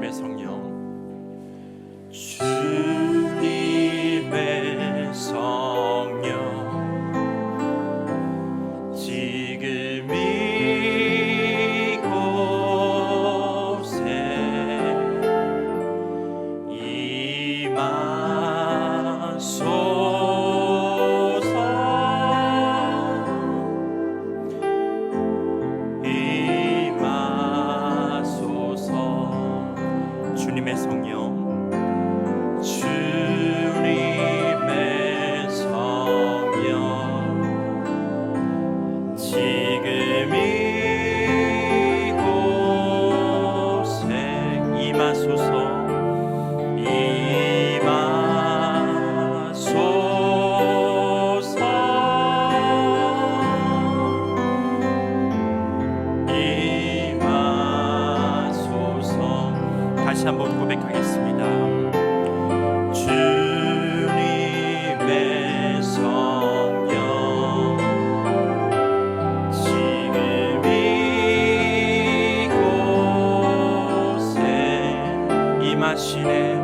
주님의 성령, 주님의 성령, 지금 이곳에 임하소서. 주님의 성령, 주님의 성령, 지금 이곳에 임하소서. 다시 한번 고백하겠습니다. 주님의 성령, 지금 이곳에 임하시네.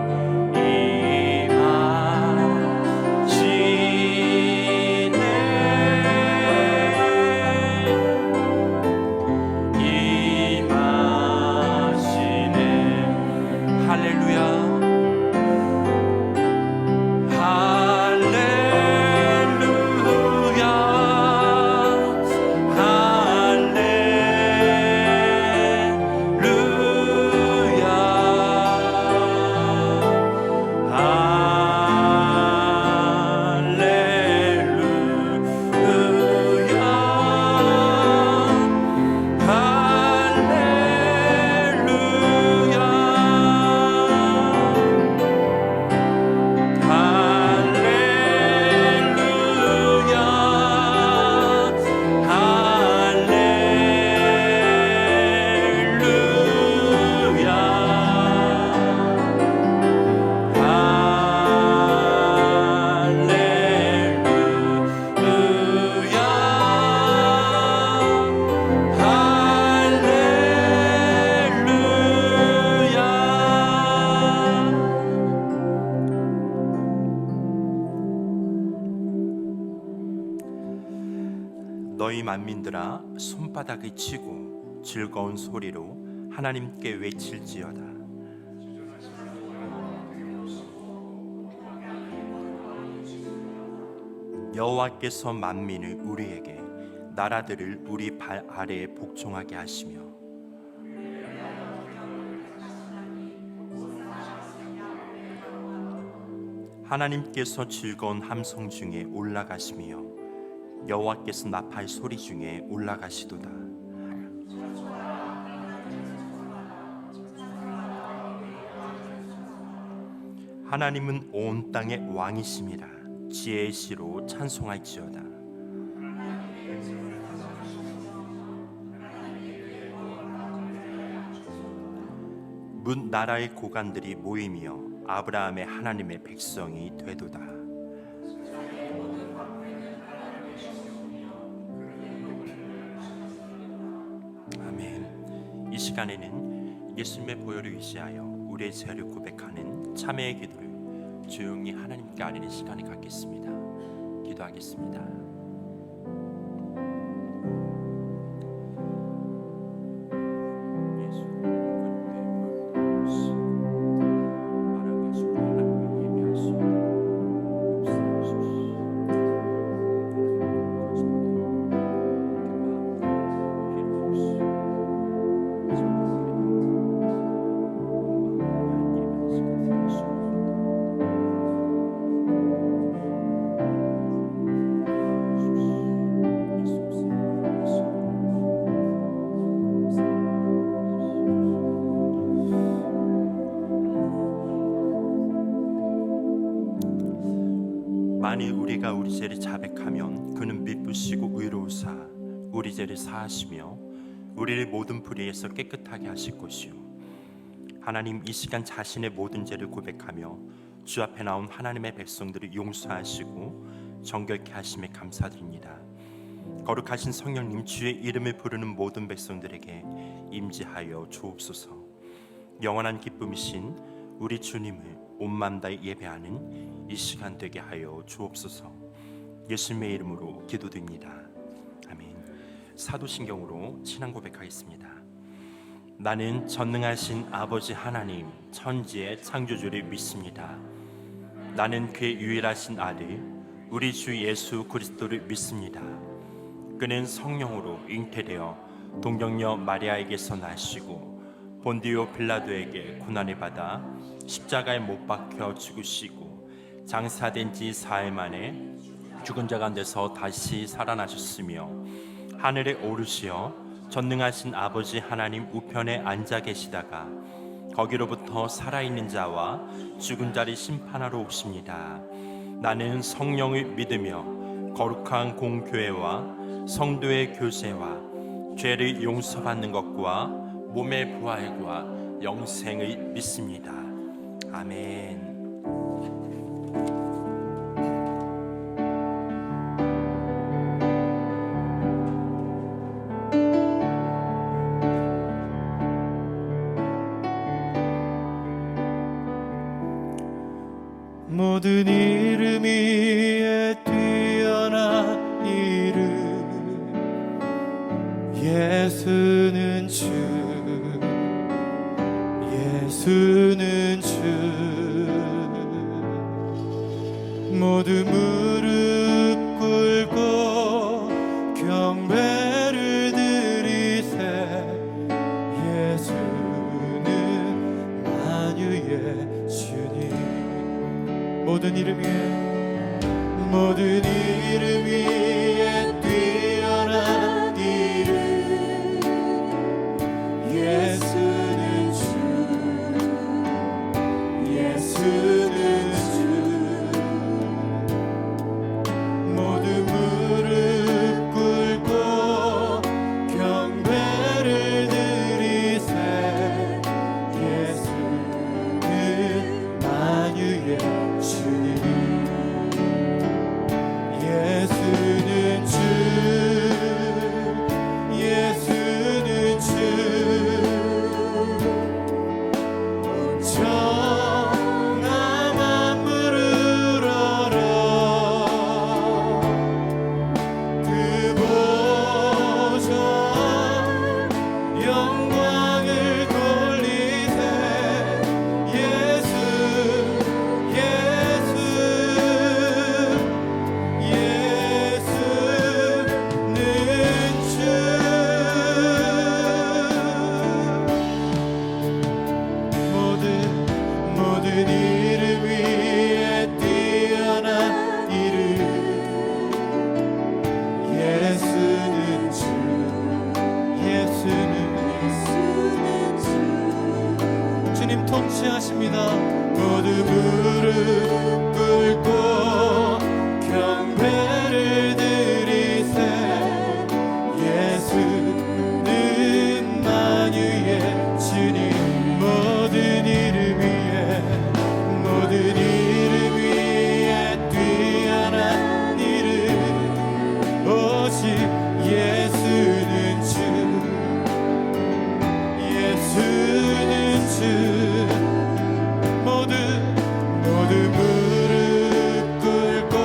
너희 만민들아, 손바닥을 치고 즐거운 소리로 하나님께 외칠지어다. 여호와께서 만민을 우리에게, 나라들을 우리 발 아래에 복종하게 하시며 하나님께서 즐거운 함성 중에 올라가시며 여호와께서 나팔 소리 중에 올라가시도다. 하나님은 온 땅의 왕이심이라. 지혜의 시로 찬송할지어다. 문 나라의 고관들이 모이며 아브라함의 하나님의 백성이 되도다. 아멘. 이 시간에는 예수님의 보혈을 의지하여 우리의 죄를 고백하는 참회의 기도를 조용히 하나님께 아뢰는 시간을 갖겠습니다. 기도하겠습니다. 만일 우리가 우리 죄를 자백하면 그는 미쁘시고 의로우사 우리 죄를 사하시며 우리를 모든 불의에서 깨끗하게 하실 것이요. 하나님, 이 시간 자신의 모든 죄를 고백하며 주 앞에 나온 하나님의 백성들을 용서하시고 정결케 하심에 감사드립니다. 거룩하신 성령님, 주의 이름을 부르는 모든 백성들에게 임재하여 주옵소서. 영원한 기쁨이신 우리 주님을 온 마음 다해 예배하는 이 시간 되게 하여 주옵소서. 예수님의 이름으로 기도드립니다. 아멘. 사도신경으로 신앙 고백하겠습니다. 나는 전능하신 아버지 하나님 천지의 창조주를 믿습니다. 나는 그의 유일하신 아들 우리 주 예수 그리스도를 믿습니다. 그는 성령으로 잉태되어 동정녀 마리아에게서 나시고 본디오 빌라도에게 고난을 받아 십자가에 못 박혀 죽으시고 장사된 지 4일 만에 죽은 자 가운데서 다시 살아나셨으며 하늘에 오르시어 전능하신 아버지 하나님 우편에 앉아 계시다가 거기로부터 살아있는 자와 죽은 자를 심판하러 오십니다. 나는 성령을 믿으며 거룩한 공교회와 성도의 교제와 죄를 용서받는 것과 몸의 부활과 영생을 믿습니다. 아멘. 모든 이름 위에 뛰어난 이름 예수는 주 예수는 주 모두 무릎 꿇고 경배를 드리세 예수는 만유의 주님 모든 이름 위에 뛰어난 이름 예수는 주 예수는 주 모두 무릎 꿇고 경배를 드리세 예수는 만유의 주님 예수는 주 예수는 주 온전한 만물을 얼어 그 보좌 영광을 돌리세 예수 모든 이름 위에 뛰어난 이름 예수는 주 예수는 주 주님 통치하십니다. 모두 무릎 꿇고 경배를 드리세 예수는 만유의 주님 모든 이름 위에 뛰어난 이름 오직 예수는 주 예수는 주 모두 무릎 꿇고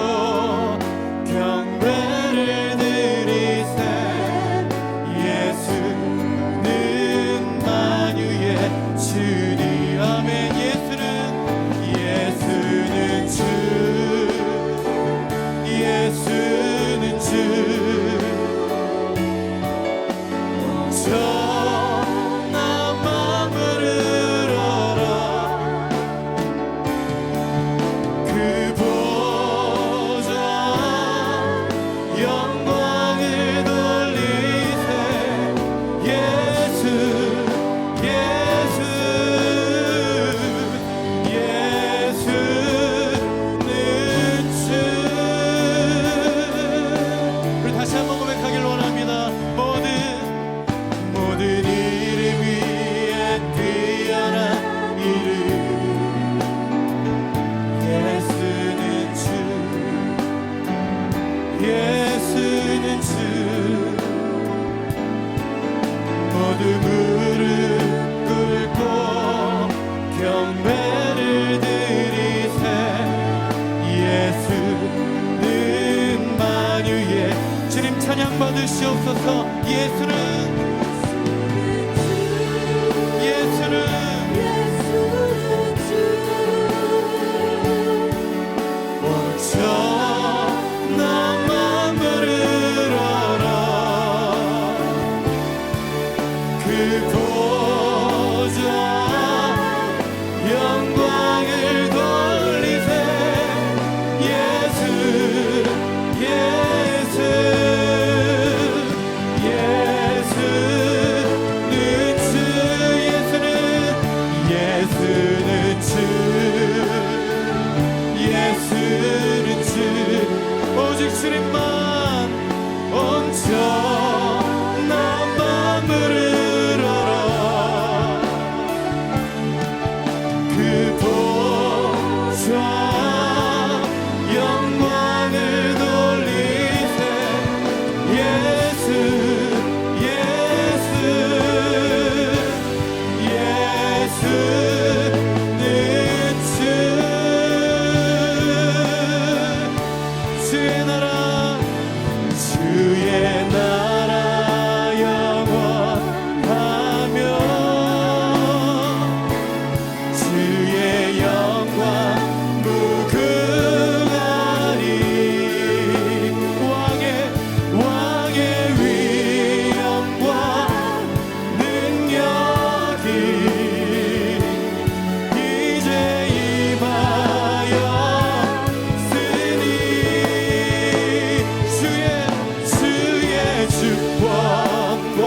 받으시옵소서. 예수는 먼저 나만 부르러라. 그 보좌 영광을 돌리세. 예수 예수 예수는 주. 예수는 주. 예수는 주. 오직 주님만 얹혀 나만 부르러라. 그 보좌 영광을 돌리세. 예수 예수 예수는 주. 주의 나라 영원하며 주의 영광 무궁하리. 왕의 위엄과 능력이 이제 임하였으니 주의 주권과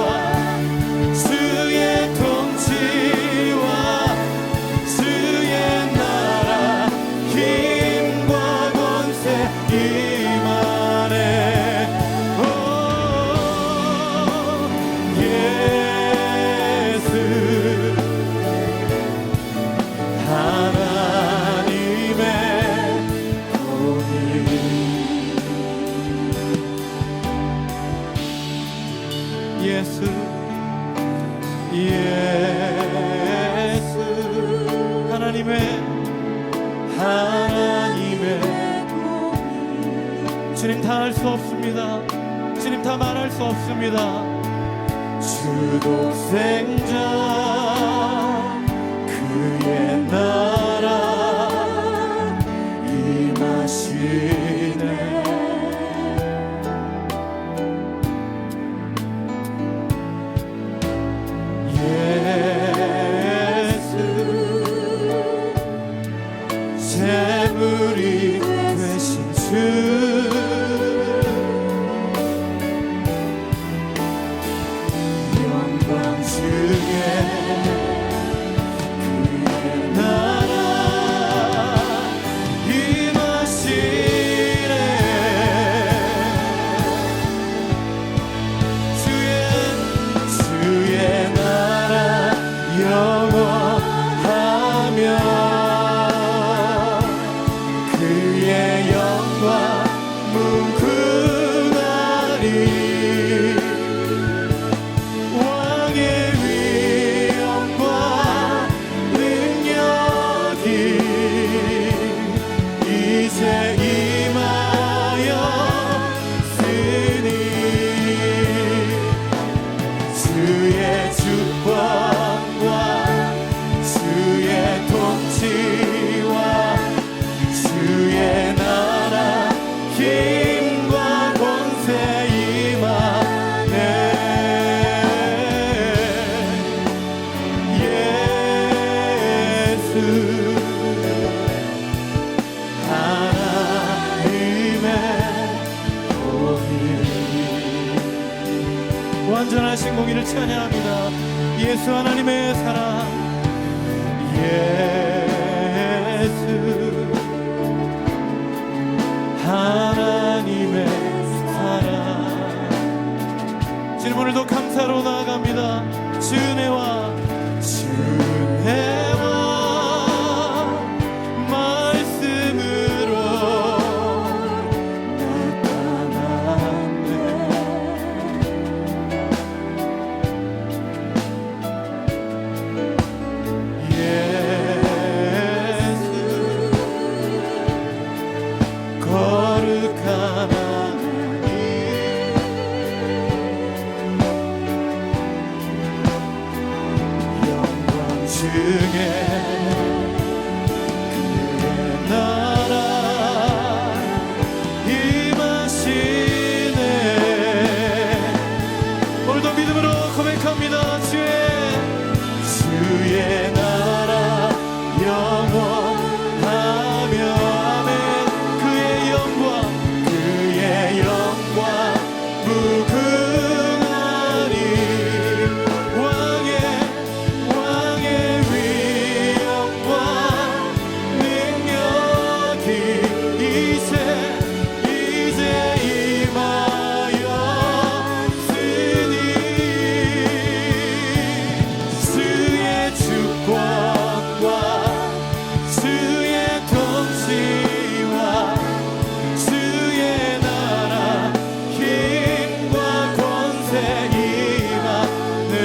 주의 통치와 주의 나라 힘과 권세 임하네. 오 예수 하나님의 공의. 예수 예수 하나님의 주님 다 할 수 없습니다. 주님 다 말할 수 없습니다. 주 독생자 그의 나라 임하시네. 재물이 되신 주. 영광 중에 그의 나라 임하시네. 주의 나라 영원하며 그의 영광 무궁하리. 왕의 위엄과 능력이 이제 임하였으니 주의 주권과 주의 통치와 주의 나라 힘과 권세 임하네. 예수 하나님의 공의. 완전하신 공의를 찬양합니다. 예수 하나님의 사랑. 예수 하나님의 사랑. 주님 오늘도 감사로 나아갑니다. 주내와 말씀으로 나타났네. 예수 영원하며 아멘. 그의 영광 무궁하니 왕의 위엄과 능력이 이제 임하였으니 주의 주권과 주의 통치와 주의 나라 힘과 권세 임하네.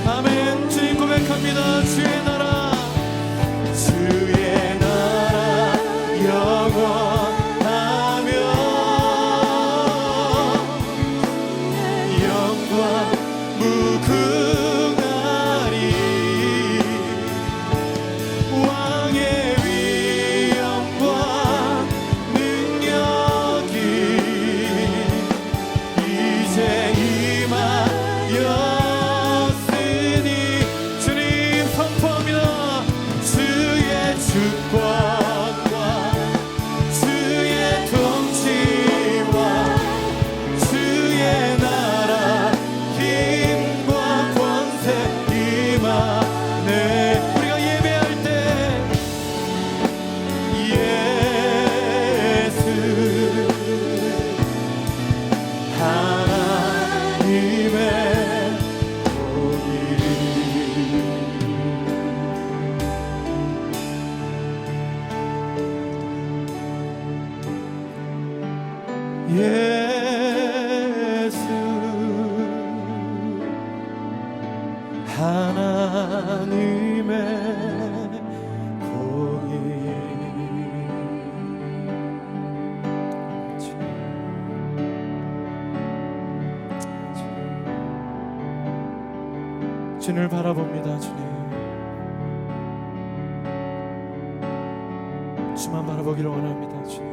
아멘. 주님 고백합니다. 주의 나라 영원하며 영광 무궁하리 왕의 위엄과 능력이 이제 임하였으니 주님 선포합니다. 주의 주권과 주의 통치와 주의 나라 힘과 권세 임하네. 우리가 예배할 때 예수 하나님의 복이 예수 하나님의 복이 주님을 바라봅니다. 주만 바라보기를 원합니다. 주님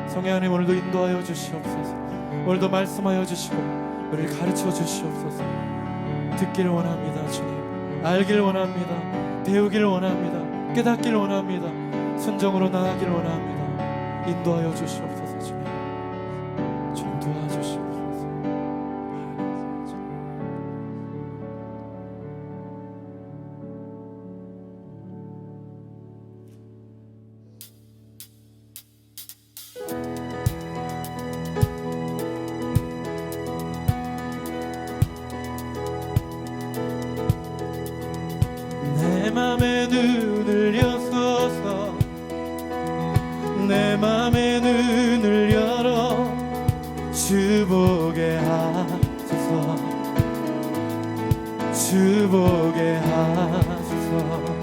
성령 하나님 오늘도 인도하여 주시옵소서. 오늘도 말씀하여 주시고 우리를 가르쳐 주시옵소서. 듣기를 원합니다. 주님 알기를 원합니다. 배우기를 원합니다. 깨닫기를 원합니다. 순종으로 나아가기를 원합니다. 인도하여 주시옵소서. 주님 좀 도와주시옵소서. 내 맘의 눈을 여소서. 내 맘의 눈을 열어 주 보게 하소서. 주 보게 하소서.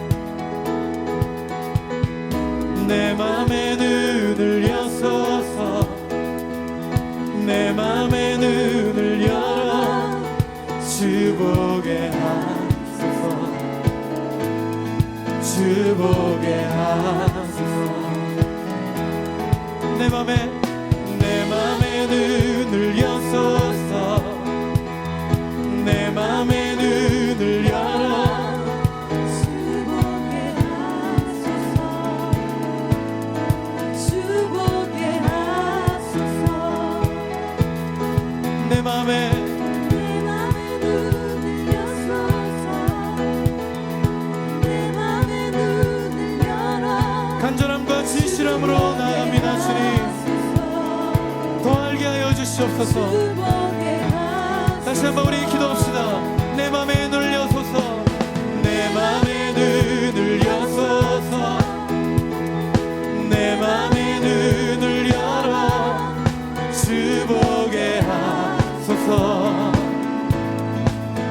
내 맘의 눈을 여소서. 내 맘의 눈을 열어 주 보게 하소서. 주 보게 하소서. 내 맘의 눈을 여소서. 내 맘의 눈을 열어 주 보게 하소서. 주 보게 하소서. 내 맘의 눈을 여소서. 내 맘의 눈을 열어 간절함과 진실함으로 나아갑니다. 주님 더 알게 하여 주시옵소서. 주 보게 하소서. 다시 한번 우리 기도합시다. 내 맘의 눈을 여소서. 내 맘의 눈을 여소서. 내 맘의 눈을 열어 주 보게 하소서.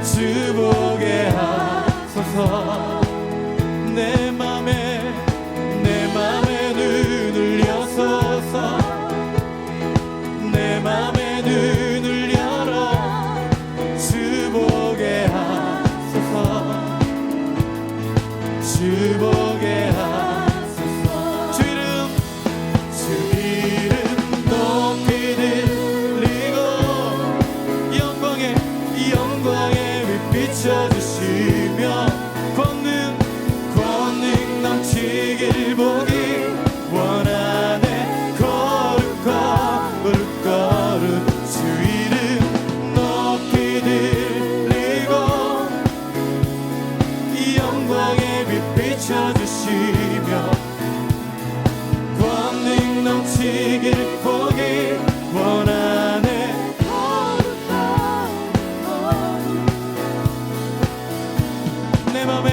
주 보게 하소서. 내 맘의 눈을 여소서. 내 맘의 눈을 열어 주 보게 하소서. 주시며 권능 넘치길 보기 원하네. 내 맘에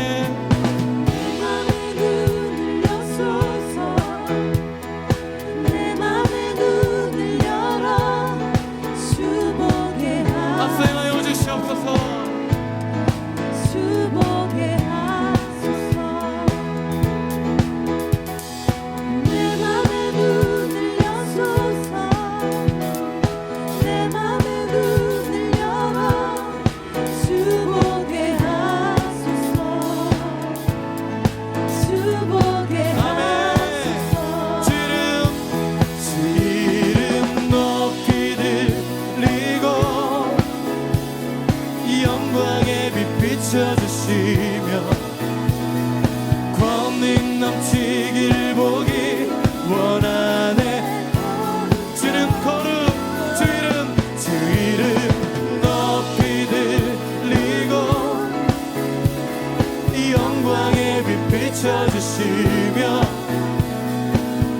눈을 여소서. 내 맘의 눈을 열어 주 보게 합성하여 주시옵소서. 주 보게 하소서. 내 맘의 눈을 여소서. 내 맘의 눈을 열어 주 보게 하소서. 주 보게 하소서. 주 이름 높이 들리고 영광의 빛 비춰주시며 권능 넘치길 보기 원하네. 주는 거룩 주 이름 높이 들리고 영광의 빛 비춰주시며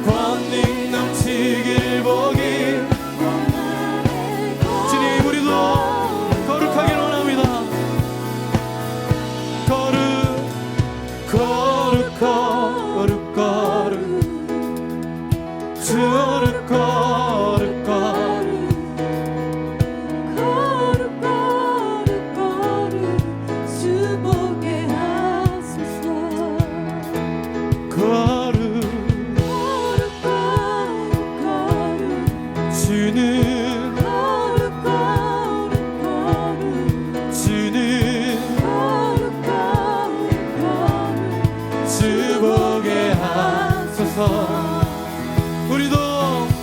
권능 넘치길 보기. 주님 우리도 거룩하길 원합니다. 거룩 거룩 거룩 거룩 거룩 거룩 거룩 거룩 주 보게 하소서. 거룩 거룩 거룩 주는 거룩 거룩 거룩 주는 거룩 거룩 주 보게 하소서. 우리도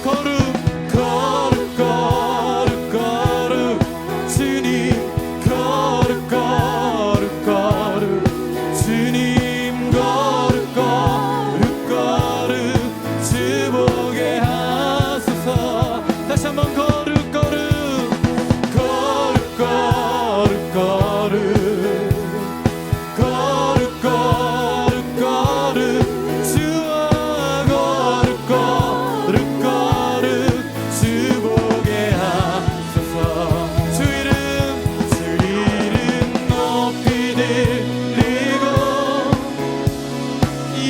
거룩 거룩 거룩 거룩 주님 거룩 거룩 거룩 주님 거룩 거룩 거룩 주 보게 하소서. 다시 한번 거룩 거룩 거룩 거룩 거룩 거룩 거룩 거룩 주와 거룩 거룩 거룩 주 보게 하소서. 주 이름 높이 들리고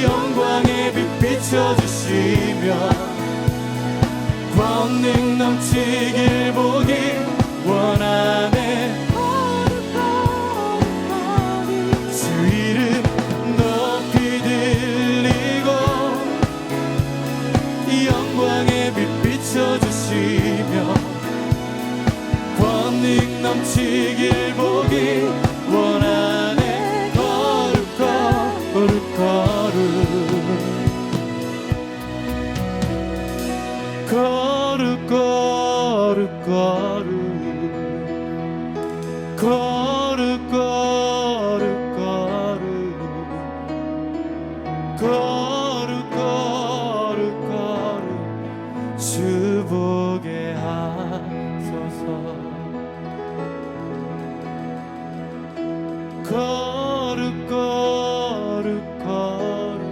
영광의 빛 비춰주시며 권능 넘치길 보기 원하네. 주 이름 높이 들리고 영광의 빛 비춰주시며 권능 넘치길 보기 원하네. 거룩 거룩 거룩 거룩 거룩 거룩 거룩 거룩 거룩 거룩 거룩 주 보게 하소서. 거룩 거룩 거룩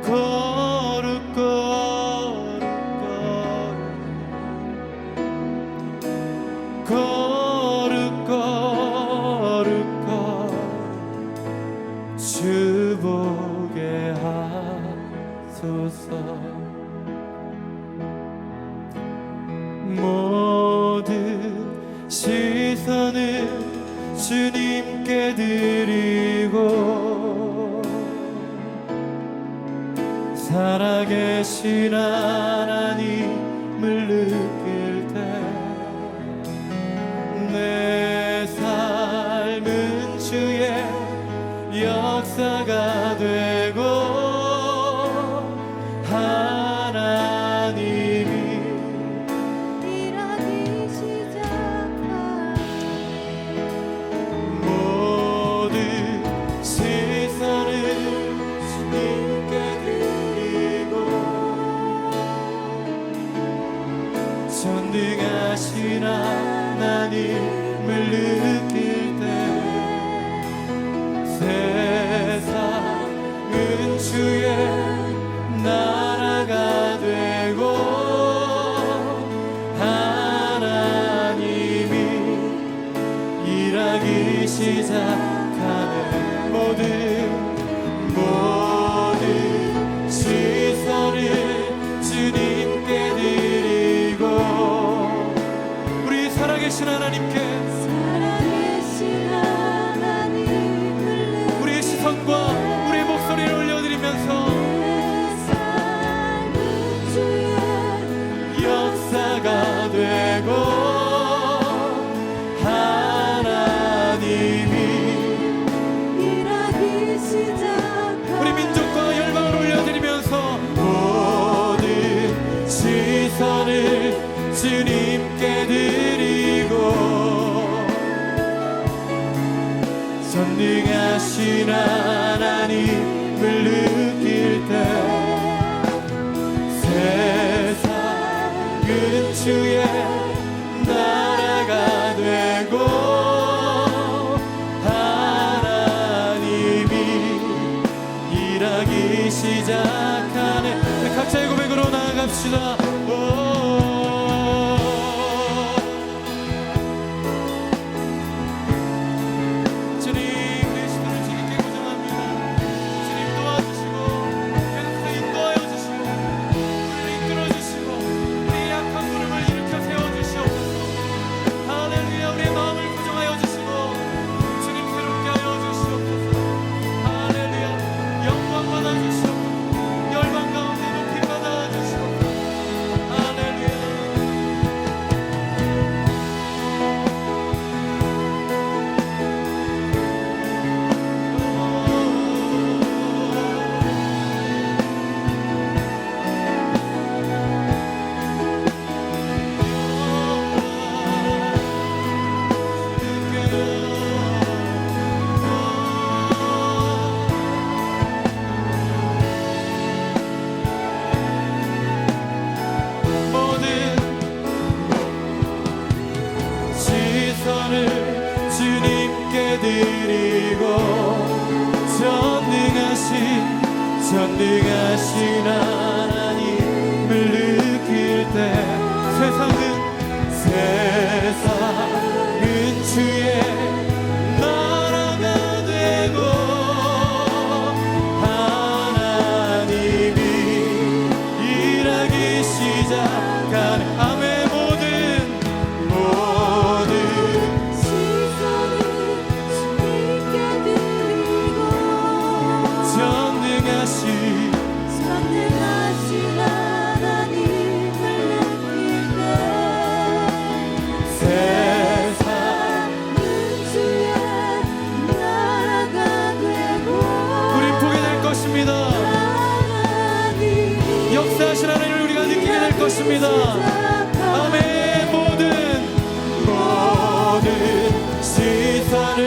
거룩 거룩 거룩 거룩 거룩 주 보게 하소서. 모든 시선을 주님께 드리고 살아계신 하나님을 느낄 때 내 삶은 주의 역사가 되고 하나님이 일하기 시작하니 모든 시선을 주님께 드리고 전능하신 하나님을 느낄 때 세상 전능하신 하나님을 느낄 때 세상은 주의 나라가 되고 하나님이 일하기 시작하네. 우리 각자의 고백으로 나아갑시다. 주님, 내 시도를 주님께 고정합니다. 주님 도와주시고 계속해서 인도하여 주시고 우리를 이끌어 주시고 우리의 약한 무릎을 일으켜 세워 주시옵소서. 할렐루야. 우리의 마음을 고정하여 주시고 주님 새롭게 하여 주시옵소서. 할렐루야. 영광 받아 주시옵소서. 열방 가운데 높임 받아 주시옵소서. 할렐루야. 모든 시선을 주님께 드리고 전능하신 하나님을 느낄 때 세상은 주의 나라가 되고 하나님이 일하기 시작하네. 아멘. 모든 시선을 주님께 드리고 전능하신 하나님을 느낄 때 세상은 주의 나라가 되고 우리 보게 될 것입니다. 하나님이 역사하신 하나님을 우리가 느끼게 될 것입니다. 아멘. 모든 시선을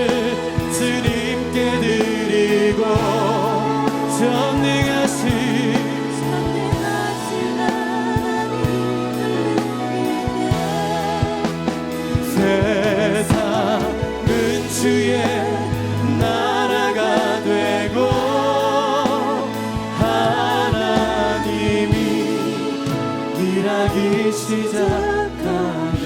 주님께 드리고 전능하신 세상은 주의 나라가 되고 하나님이 일하기 시작하네.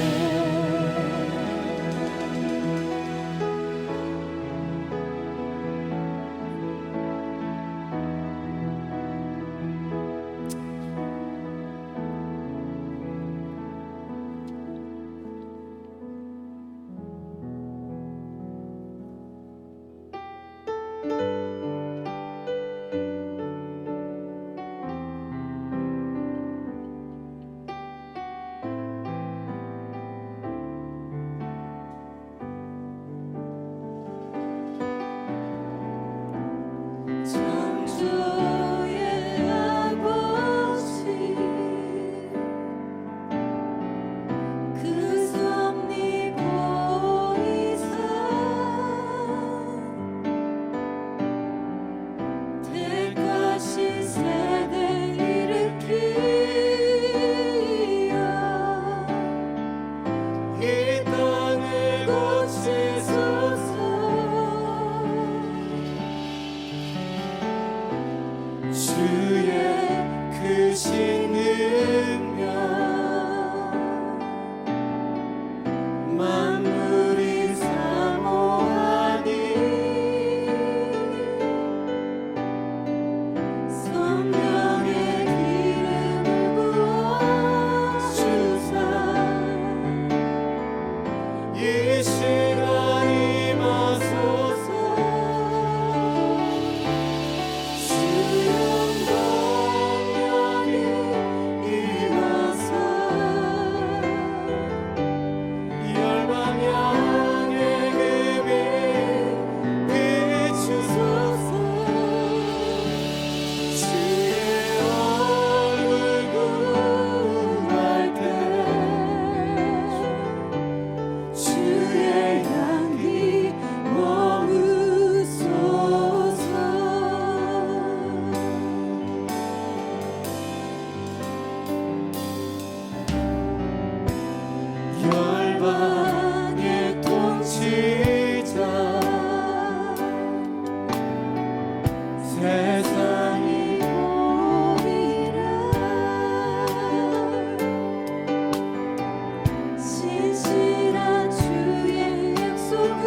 창조의 아버지 그 섭리 보이사 택하신 세대 일으키어 이 땅을 고치소서. 주의 크신 능력 만물이 사모하니 성령의 기름을 부어주사 이 시간 임하소서. 주의 영광이 세상이 보이라 신실한 주의 약속으로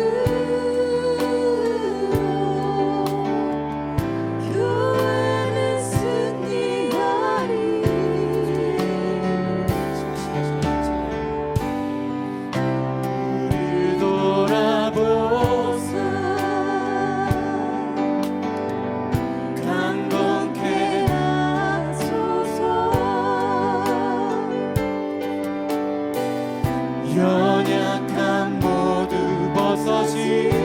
교회는 승리하리 우리를 돌아보사 강건케 하소서 연약함 모두 벗어지고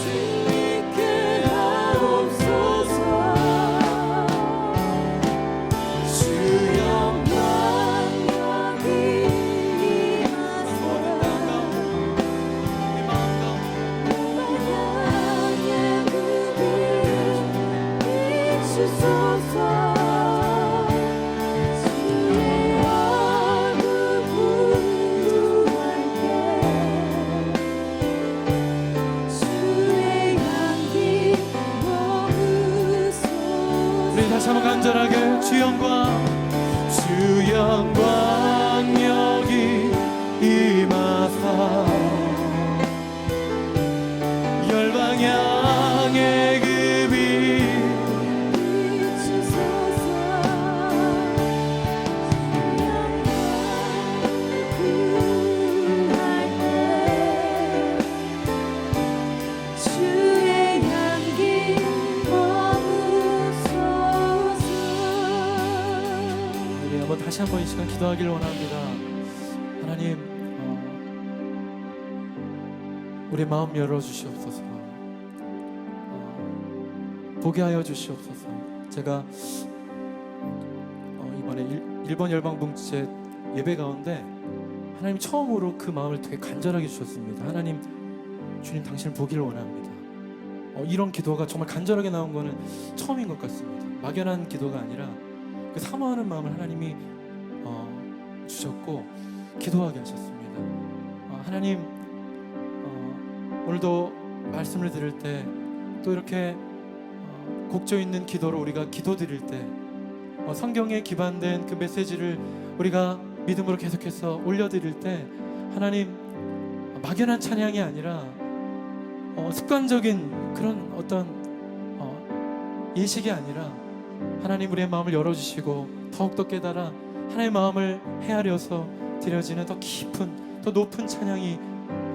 승리케 하옵소서 주 영광 여기 임하소서 향의 그늘 비추소서 주의 얼굴 분주할게 주의 향기 머무소서 우리 다시 한번 간절하게 주 영광 여기 임하사 열방 향의 그빛 비추소서 주의 향기 머무소서 우리 한번 다시 한번 이 시간 기도하기를 원합니다. 하나님, 우리 마음 열어주시옵소서. 보게 하여 주시옵소서. 제가 이번에 일본 열방봉제 예배 가운데 하나님 처음으로 그 마음을 되게 간절하게 주셨습니다. 하나님, 주님 당신을 보기를 원합니다. 이런 기도가 정말 간절하게 나온 거는 처음인 것 같습니다. 막연한 기도가 아니라 그 사모하는 마음을 하나님이 주셨고 기도하게 하셨습니다. 하나님, 오늘도 말씀을 드릴 때 또 이렇게 곡조 있는 기도로 우리가 기도 드릴 때 성경에 기반된 그 메시지를 우리가 믿음으로 계속해서 올려드릴 때 하나님, 막연한 찬양이 아니라 습관적인 그런 어떤 예식이 아니라 하나님 우리의 마음을 열어주시고 더욱더 깨달아 하나님의 마음을 헤아려서 드려지는 더 깊은 더 높은 찬양이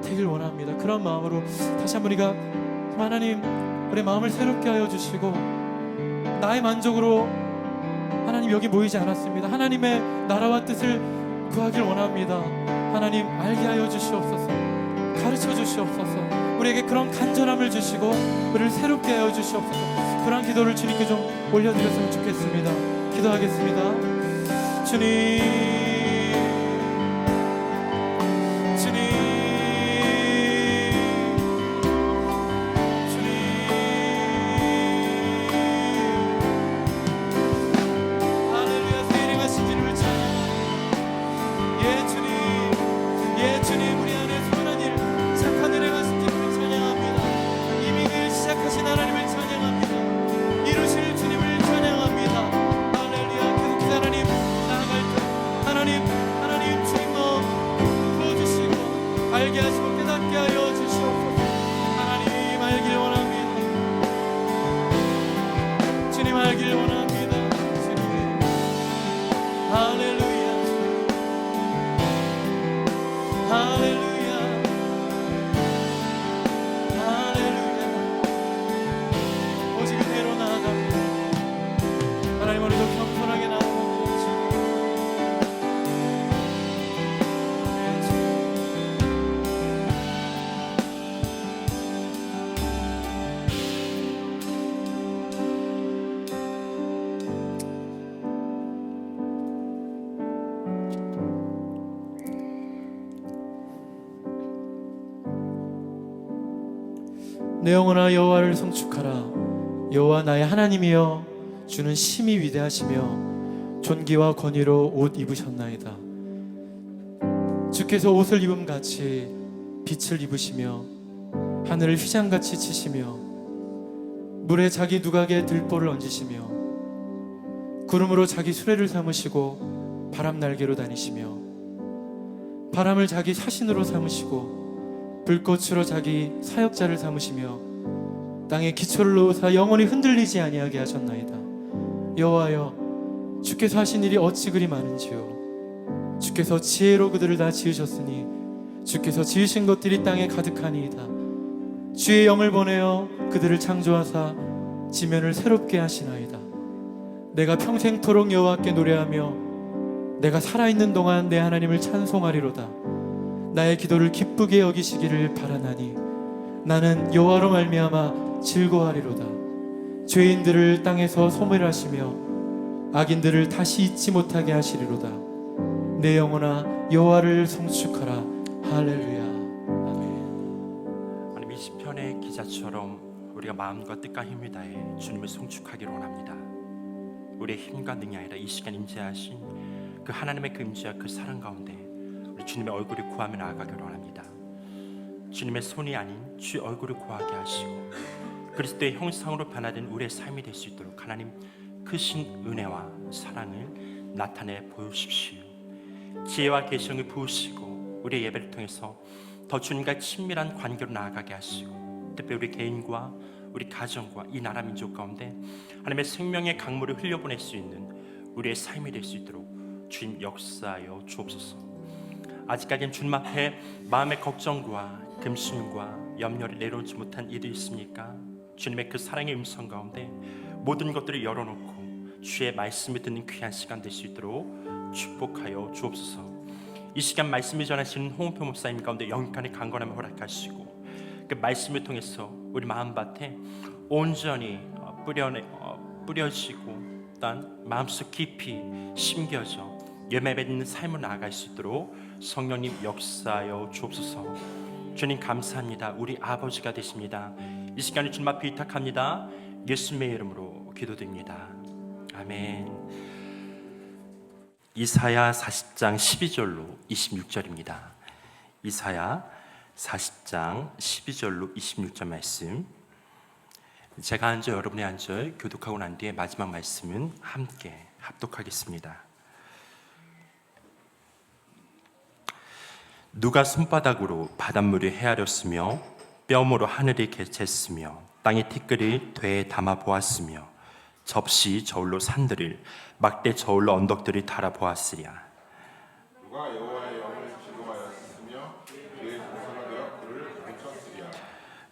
되길 원합니다. 그런 마음으로 다시 한번 우리가 하나님 우리의 마음을 새롭게 하여 주시고 나의 만족으로 하나님 여기 모이지 않았습니다. 하나님의 나라와 뜻을 구하길 원합니다. 하나님 알게 하여 주시옵소서. 가르쳐 주시옵소서. 우리에게 그런 간절함을 주시고 우리를 새롭게 하여 주시옵소서. 그런 기도를 주님께 좀 올려드렸으면 좋겠습니다. 기도하겠습니다. 주님, 알게 하시고 깨닫게 하여 주시옵소서. 하나님 알길 원합니다. 주님 알길 원합니다. 주님 할렐루야 할렐루야 할렐루야. 오직 그대로 나아갑니다. 하나님 우리도 겸손하게 나아갑니다. 내 영혼아 여호와를 성축하라. 여호와 나의 하나님이여, 주는 심히 위대하시며 존귀와 권위로 옷 입으셨나이다. 주께서 옷을 입음같이 빛을 입으시며 하늘을 휘장같이 치시며 물에 자기 누각에 들보를 얹으시며 구름으로 자기 수레를 삼으시고 바람 날개로 다니시며 바람을 자기 사신으로 삼으시고 불꽃으로 자기 사역자를 삼으시며 땅에 기초를 놓으사 영원히 흔들리지 아니하게 하셨나이다. 여호와여, 주께서 하신 일이 어찌 그리 많은지요. 주께서 지혜로 그들을 다 지으셨으니 주께서 지으신 것들이 땅에 가득하니이다. 주의 영을 보내어 그들을 창조하사 지면을 새롭게 하시나이다. 내가 평생토록 여호와께 노래하며 내가 살아있는 동안 내 하나님을 찬송하리로다. 나의 기도를 기쁘게 여기시기를 바라나니 나는 여호와로 말미암아 즐거워하리로다. 죄인들을 땅에서 소멸하시며 악인들을 다시 잊지 못하게 하시리로다. 내 영혼아 여호와를 송축하라. 할렐루야. 아멘. 하나님, 이 시편의 기자처럼 우리가 마음과 뜻과 힘을 다해 주님을 송축하기를 원합니다. 우리의 힘과 능이 아니라 이 시간 임재하신 그 하나님의 그 임재와 그 사랑 가운데 우리 주님의 얼굴을 구하며 나아가기를 원합니다. 주님의 손이 아닌 주의 얼굴을 구하게 하시고 그리스도의 형상으로 변화된 우리의 삶이 될 수 있도록 하나님 크신 은혜와 사랑을 나타내 보여주십시오. 지혜와 계시를 부으시고 우리의 예배를 통해서 더 주님과 친밀한 관계로 나아가게 하시고 특별히 우리 개인과 우리 가정과 이 나라 민족 가운데 하나님의 생명의 강물을 흘려보낼 수 있는 우리의 삶이 될 수 있도록 주님 역사하여 주옵소서. 아직까지는 주님 앞에 마음의 걱정과 금심과 염려를 내려오지 못한 일이 있습니까? 주님의 그 사랑의 음성 가운데 모든 것들을 열어놓고 주의 말씀을 듣는 귀한 시간 될 수 있도록 축복하여 주옵소서. 이 시간 말씀을 전하시는 홍은표 목사님 가운데 영육간의 강건함을 허락하시고 그 말씀을 통해서 우리 마음밭에 온전히 뿌려지고 또 마음속 깊이 심겨져 예배받는 삶을 나아갈 수 있도록 성령님 역사하여 주옵소서. 주님 감사합니다. 우리 아버지가 되십니다. 이 시간에 주님 앞에 위탁합니다. 예수님의 이름으로 기도드립니다. 아멘. 이사야 40장 12절로 26절입니다. 이사야 40장 12절로 26절 말씀, 제가 한 절 여러분이 한 절 교독하고 난 뒤에 마지막 말씀은 함께 합독하겠습니다. 누가 손바닥으로 바닷물을 헤아렸으며 뼘으로 하늘을 쟀으며 땅의 티끌을 되에 담아 보았으며 접시 저울로 산들을 막대 저울로 언덕들을 달아 보았으랴. 누가 여호와의 영을 즐거워하였으며 그의 동사가 되어 그를 가르쳤으랴.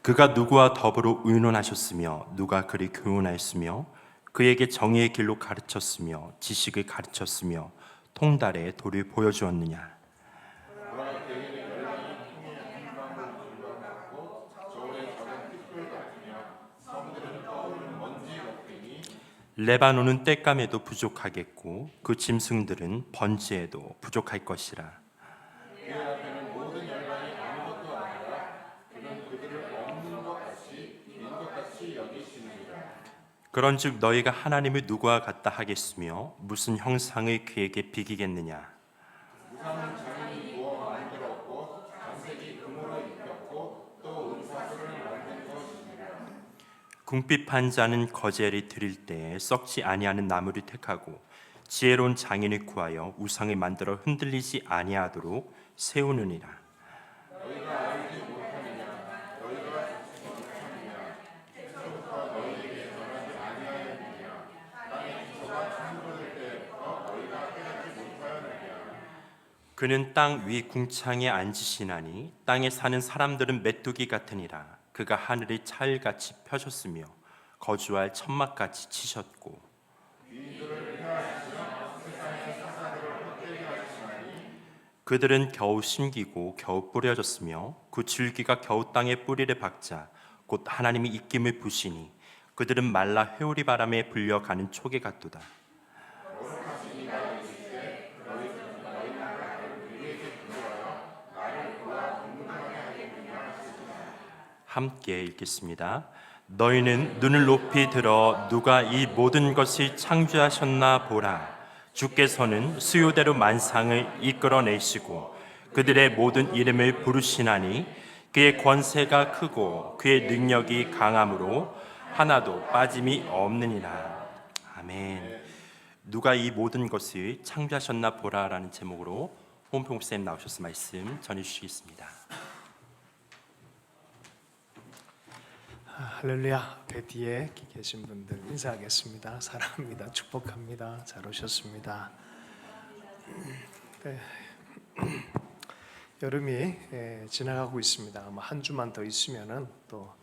그가 누구와 더불어 의논하셨으며 누가 그를 교훈하였으며 그에게 정의의 길로 가르쳤으며 지식을 가르쳤으며 통달의 도를 보여주었느냐. 레바논은 땔감에도 부족하겠고 그 짐승들은 번제에도 부족할 것이라. 그의 앞에는 모든 열방이 아무것도 아니라 그는 그들을 없는 것 같이 있는 것 같이 여기시느니라. 그런즉 너희가 하나님을 누구와 같다 하겠으며 무슨 형상을 그에게 비기겠느냐. 우상은 장인이 부어 만들었고 장색이 금으로 입혔고 또 은사슬을 만든 것이니라. 궁핍한 자는 거제를 드릴 때에 썩지 아니하는 나무를 택하고 지혜로운 장인을 구하여 우상을 만들어 흔들리지 아니하도록 세우느니라. 너희가 알지 못하느냐? 너희가 듣지 못하느냐? 태초부터 너희에게 전하지 아니하였느냐? 땅의 기초가 창조될 때부터 너희가 깨닫지 못하였느냐? 그는 땅 위 궁창에 앉으시나니 땅에 사는 사람들은 메뚜기 같으니라. 그가 하늘을 찰같이 펴셨으며 거주할 천막같이 치셨고 그들은 겨우 심기고 겨우 뿌려졌으며 그 줄기가 겨우 땅에 뿌리를 박자 곧 하나님이 입김을 부시니 그들은 말라 회오리 바람에 불려가는 촉에 같도다. 함께 읽겠습니다. 너희는 눈을 높이 들어 누가 이 모든 것을 창조하셨나 보라. 주께서는 수요대로 만상을 이끌어내시고 그들의 모든 이름을 부르시나니 그의 권세가 크고 그의 능력이 강함으로 하나도 빠짐이 없느니라. 아멘. 누가 이 모든 것을 창조하셨나 보라라는 제목으로 홍평 목사님 나오셔서 말씀 전해 주시겠습니다. 할렐루야. 배 뒤에 계신 분들 인사하겠습니다. 사랑합니다. 축복합니다. 잘 오셨습니다. 네. 여름이 지나가고 있습니다. 아마 한 주만 더 있으면은 또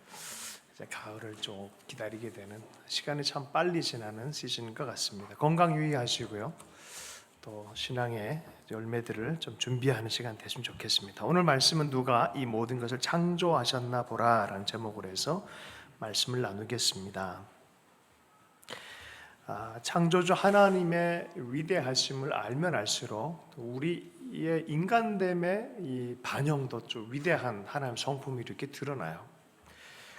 이제 가을을 좀 기다리게 되는, 시간이 참 빨리 지나는 시즌인 것 같습니다. 건강 유의하시고요. 또 신앙의 열매들을 좀 준비하는 시간 되시면 좋겠습니다. 오늘 말씀은 누가 이 모든 것을 창조하셨나 보라라는 제목으로 해서 말씀을 나누겠습니다. 창조주 하나님의 위대하심을 알면 알수록 우리의 인간됨의 이 반영도 좀 위대한 하나님 성품이 이렇게 드러나요.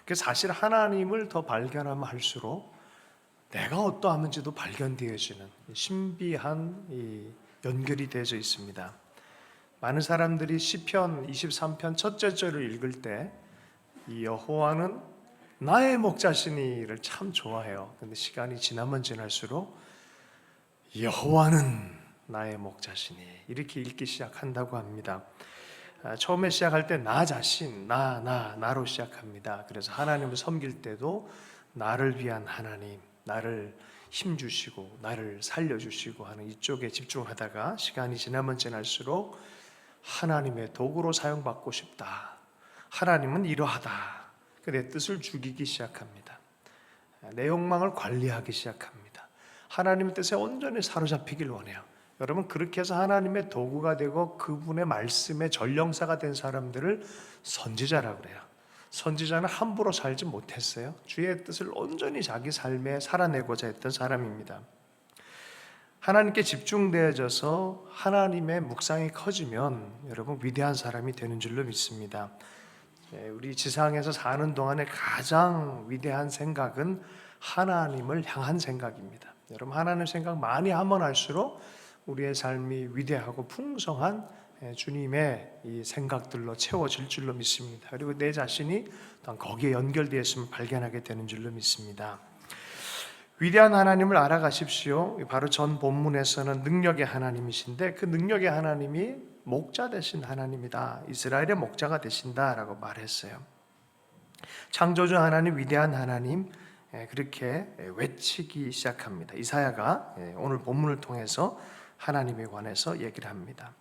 그래서 사실 하나님을 더 발견하면 할수록 내가 어떠하는지도 발견되어지는 신비한 이 연결이 되어져 있습니다. 많은 사람들이 시편 23편 첫째 절을 읽을 때 이 여호와는 나의 목자시니를 참 좋아해요. 근데 시간이 지나면 지날수록 여호와는 나의 목자시니 이렇게 읽기 시작한다고 합니다. 처음에 시작할 때 나 자신, 나로 시작합니다. 그래서 하나님을 섬길 때도 나를 위한 하나님, 나를 힘주시고 나를 살려주시고 하는 이쪽에 집중하다가 시간이 지나면 지날수록 하나님의 도구로 사용받고 싶다. 하나님은 이러하다. 내 뜻을 죽이기 시작합니다. 내 욕망을 관리하기 시작합니다. 하나님의 뜻에 온전히 사로잡히길 원해요. 여러분, 그렇게 해서 하나님의 도구가 되고 그분의 말씀의 전령사가 된 사람들을 선지자라고 그래요. 선지자는 함부로 살지 못했어요. 주의 뜻을 온전히 자기 삶에 살아내고자 했던 사람입니다. 하나님께 집중되어져서 하나님의 묵상이 커지면 여러분 위대한 사람이 되는 줄로 믿습니다. 우리 지상에서 사는 동안에 가장 위대한 생각은 하나님을 향한 생각입니다. 여러분, 하나님 생각 많이 하면 할수록 우리의 삶이 위대하고 풍성한 주님의 이 생각들로 채워질 줄로 믿습니다. 그리고 내 자신이 거기에 연결되어 있음을 발견하게 되는 줄로 믿습니다. 위대한 하나님을 알아가십시오. 바로 전 본문에서는 능력의 하나님이신데 그 능력의 하나님이 목자 되신 하나님이다. 이스라엘의 목자가 되신다라고 말했어요. 창조주 하나님, 위대한 하나님, 그렇게 외치기 시작합니다. 이사야가 오늘 본문을 통해서 하나님에 관해서 얘기를 합니다.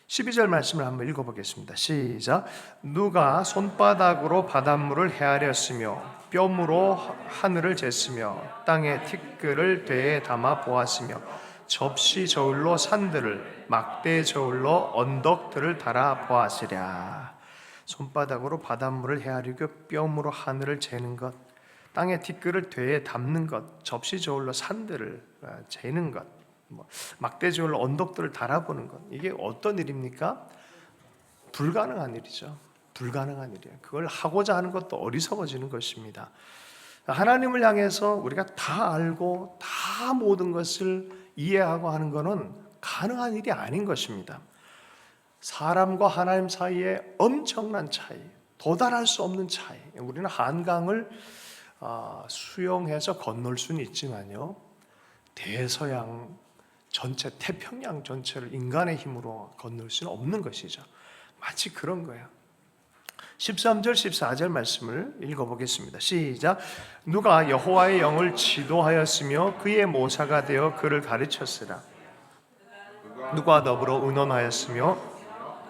12절 말씀을 한번 읽어보겠습니다. 시작. 누가 손바닥으로 바닷물을 헤아렸으며 뼘으로 하늘을 쟀으며 땅의 티끌을 되에 담아 보았으며 접시 저울로 산들을 막대 저울로 언덕들을 달아 보았으랴. 손바닥으로 바닷물을 헤아리고 뼘으로 하늘을 재는 것, 땅의 티끌을 되에 담는 것, 접시 저울로 산들을 재는 것, 막대 저울로 언덕들을 달아보는 것, 이게 어떤 일입니까? 불가능한 일이죠. 불가능한 일이에요. 그걸 하고자 하는 것도 어리석어지는 것입니다. 하나님을 향해서 우리가 다 알고 다 모든 것을 이해하고 하는 것은 가능한 일이 아닌 것입니다. 사람과 하나님 사이에 엄청난 차이, 도달할 수 없는 차이. 우리는 한강을 수영해서 건널 수는 있지만요, 대서양 전체, 태평양 전체를 인간의 힘으로 건널 수는 없는 것이죠. 마치 그런 거예요. 13절 14절 말씀을 읽어보겠습니다. 시작. 누가 여호와의 영을 지도하였으며 그의 모사가 되어 그를 가르쳤으라. 누가 더불어 의논하였으며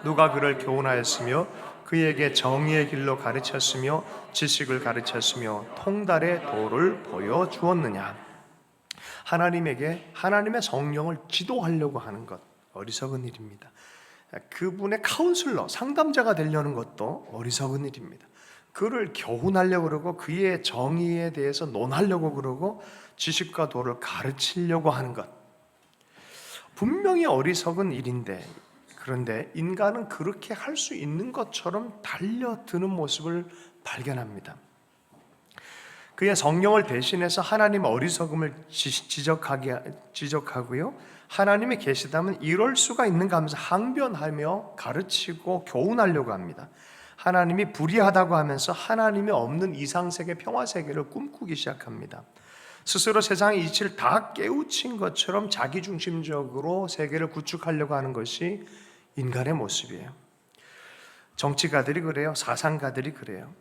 누가 그를 교훈하였으며 그에게 정의의 길로 가르쳤으며 지식을 가르쳤으며 통달의 도를 보여주었느냐. 하나님에게 하나님의 성령을 지도하려고 하는 것, 어리석은 일입니다. 그분의 카운슬러, 상담자가 되려는 것도 어리석은 일입니다. 그를 교훈하려고 그러고 그의 정의에 대해서 논하려고 그러고 지식과 도를 가르치려고 하는 것, 분명히 어리석은 일인데, 그런데 인간은 그렇게 할 수 있는 것처럼 달려드는 모습을 발견합니다. 그의 성령을 대신해서 하나님의 어리석음을 지적하고요, 하나님이 계시다면 이럴 수가 있는가 하면서 항변하며 가르치고 교훈하려고 합니다. 하나님이 불의하다고 하면서 하나님이 없는 이상세계, 평화세계를 꿈꾸기 시작합니다. 스스로 세상의 이치를 다 깨우친 것처럼 자기중심적으로 세계를 구축하려고 하는 것이 인간의 모습이에요. 정치가들이 그래요. 사상가들이 그래요.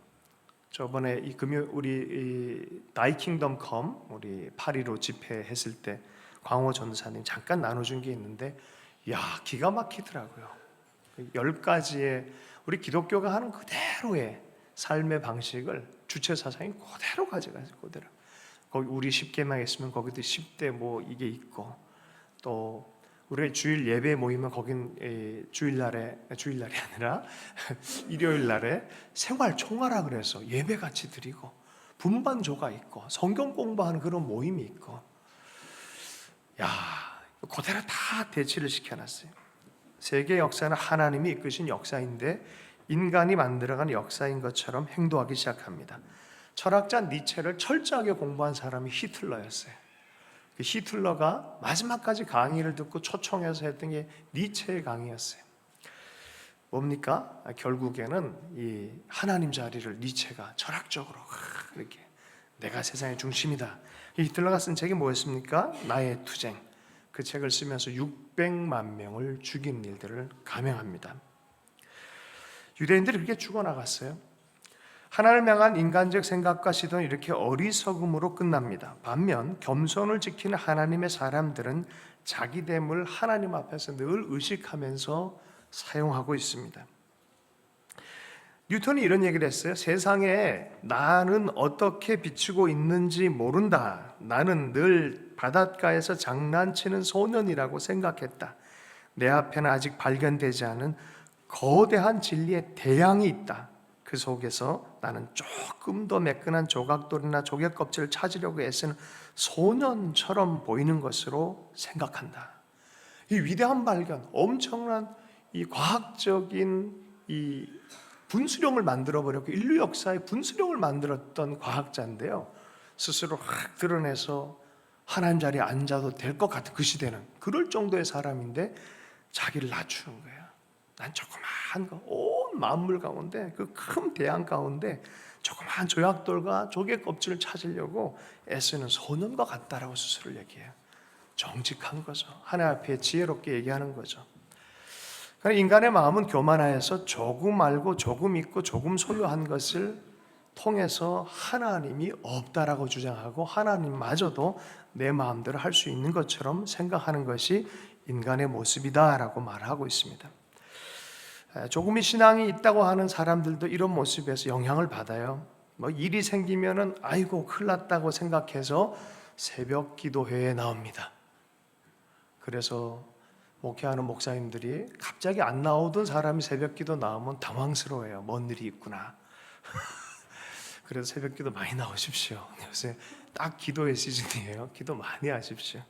저번에 우리 다이킹덤 컴 우리 파리로 집회했을 때 광호 전사님 잠깐 나눠준 게 있는데, 야, 기가 막히더라고요. 10가지의 우리 기독교가 하는 그대로의 삶의 방식을 주체 사상이 그대로 가져가서 그대로. 거기 우리 10계명 있으면 거기도 10대 뭐 이게 있고, 또 우리 주일 예배 모이면 거긴 주일날이 아니라 일요일날에 생활 총화라 그래서 예배 같이 드리고 분반조가 있고 성경 공부하는 그런 모임이 있고, 야, 그대로 다 대치를 시켜놨어요. 세계 역사는 하나님이 이끄신 역사인데 인간이 만들어가는 역사인 것처럼 행동하기 시작합니다. 철학자 니체를 철저하게 공부한 사람이 히틀러였어요. 그 히틀러가 마지막까지 강의를 듣고 초청해서 했던 게 니체의 강의였어요. 뭡니까? 결국에는 이 하나님 자리를 니체가 철학적으로 이렇게 내가 세상의 중심이다. 이 히틀러가 쓴 책이 뭐였습니까? 나의 투쟁. 그 책을 쓰면서 600만 명을 죽인 일들을 감행합니다. 유대인들이 그렇게 죽어나갔어요. 하나님을 향한 인간적 생각과 시도는 이렇게 어리석음으로 끝납니다. 반면 겸손을 지키는 하나님의 사람들은 자기됨을 하나님 앞에서 늘 의식하면서 사용하고 있습니다. 뉴턴이 이런 얘기를 했어요. 세상에 나는 어떻게 비추고 있는지 모른다. 나는 늘 바닷가에서 장난치는 소년이라고 생각했다. 내 앞에는 아직 발견되지 않은 거대한 진리의 대양이 있다. 그 속에서 나는 조금 더 매끈한 조각돌이나 조개 껍질을 찾으려고 애쓰는 소년처럼 보이는 것으로 생각한다. 이 위대한 발견, 엄청난 이 과학적인 이 분수령을 만들어버렸고 인류 역사의 분수령을 만들었던 과학자인데요. 스스로 확 드러내서 하나님 자리에 앉아도 될 것 같은 그 시대는 그럴 정도의 사람인데 자기를 낮추는 거예요. 난 조그마한 거, 온 만물 가운데 그 큰 대양 가운데 조그마한 조약돌과 조개 껍질을 찾으려고 애쓰는 소년과 같다라고 스스로를 얘기해요. 정직한 거죠. 하나님 앞에 지혜롭게 얘기하는 거죠. 그러니까 인간의 마음은 교만하여서 조금 알고 조금 있고 조금 소유한 것을 통해서 하나님이 없다라고 주장하고 하나님마저도 내 마음대로 할 수 있는 것처럼 생각하는 것이 인간의 모습이다라고 말하고 있습니다. 조금의 신앙이 있다고 하는 사람들도 이런 모습에서 영향을 받아요. 뭐 일이 생기면은 아이고 큰일 났다고 생각해서 새벽 기도회에 나옵니다. 그래서 목회하는 목사님들이 갑자기 안 나오던 사람이 새벽 기도 나오면 당황스러워요. 뭔 일이 있구나. 그래서 새벽 기도 많이 나오십시오. 요새 딱 기도의 시즌이에요. 기도 많이 하십시오.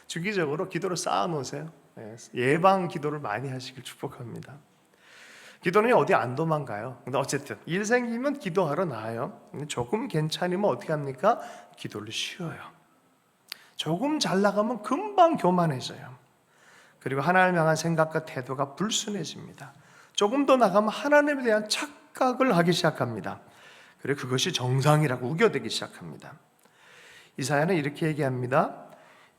주기적으로 기도를 쌓아놓으세요. 예방 기도를 많이 하시길 축복합니다. 기도는 어디 안 도망가요. 근데 어쨌든 일 생기면 기도하러 나와요. 조금 괜찮으면 어떻게 합니까? 기도를 쉬어요. 조금 잘 나가면 금방 교만해져요. 그리고 하나님을 향한 생각과 태도가 불순해집니다. 조금 더 나가면 하나님에 대한 착각을 하기 시작합니다. 그리고 그것이 정상이라고 우겨대기 시작합니다. 이사야는 이렇게 얘기합니다.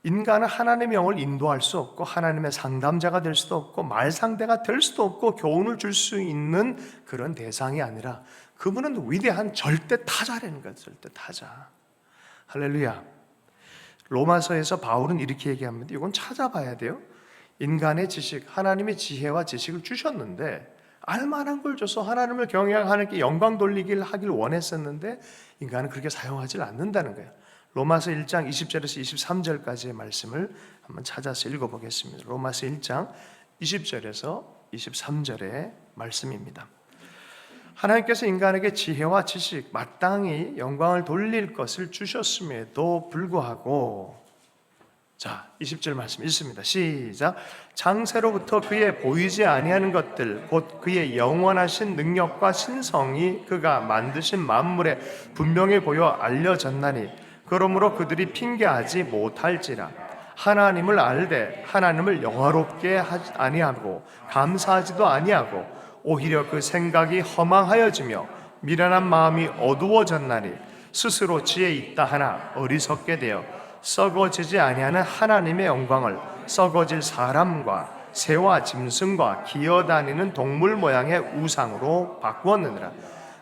인간은 하나님의 영을 인도할 수 없고 하나님의 상담자가 될 수도 없고 말상대가 될 수도 없고 교훈을 줄 수 있는 그런 대상이 아니라 그분은 위대한 절대 타자라는 거예요. 절대 타자. 할렐루야. 로마서에서 바울은 이렇게 얘기합니다. 이건 찾아봐야 돼요. 인간의 지식, 하나님의 지혜와 지식을 주셨는데 알만한 걸 줘서 하나님을 경외하고 하나님께 영광 돌리길 하길 원했었는데 인간은 그렇게 사용하지 않는다는 거예요. 로마서 1장 20절에서 23절까지의 말씀을 한번 찾아서 읽어보겠습니다. 로마서 1장 20절에서 23절의 말씀입니다. 하나님께서 인간에게 지혜와 지식, 마땅히 영광을 돌릴 것을 주셨음에도 불구하고, 자, 20절 말씀 읽습니다. 시작. 창세로부터 그의 보이지 아니하는 것들 곧 그의 영원하신 능력과 신성이 그가 만드신 만물에 분명히 보여 알려졌나니 그러므로 그들이 핑계하지 못할지라. 하나님을 알되 하나님을 영화롭게 하지 아니하고 감사하지도 아니하고 오히려 그 생각이 허망하여지며 미련한 마음이 어두워졌나니 스스로 지혜 있다 하나 어리석게 되어 썩어지지 아니하는 하나님의 영광을 썩어질 사람과 새와 짐승과 기어다니는 동물 모양의 우상으로 바꾸었느니라.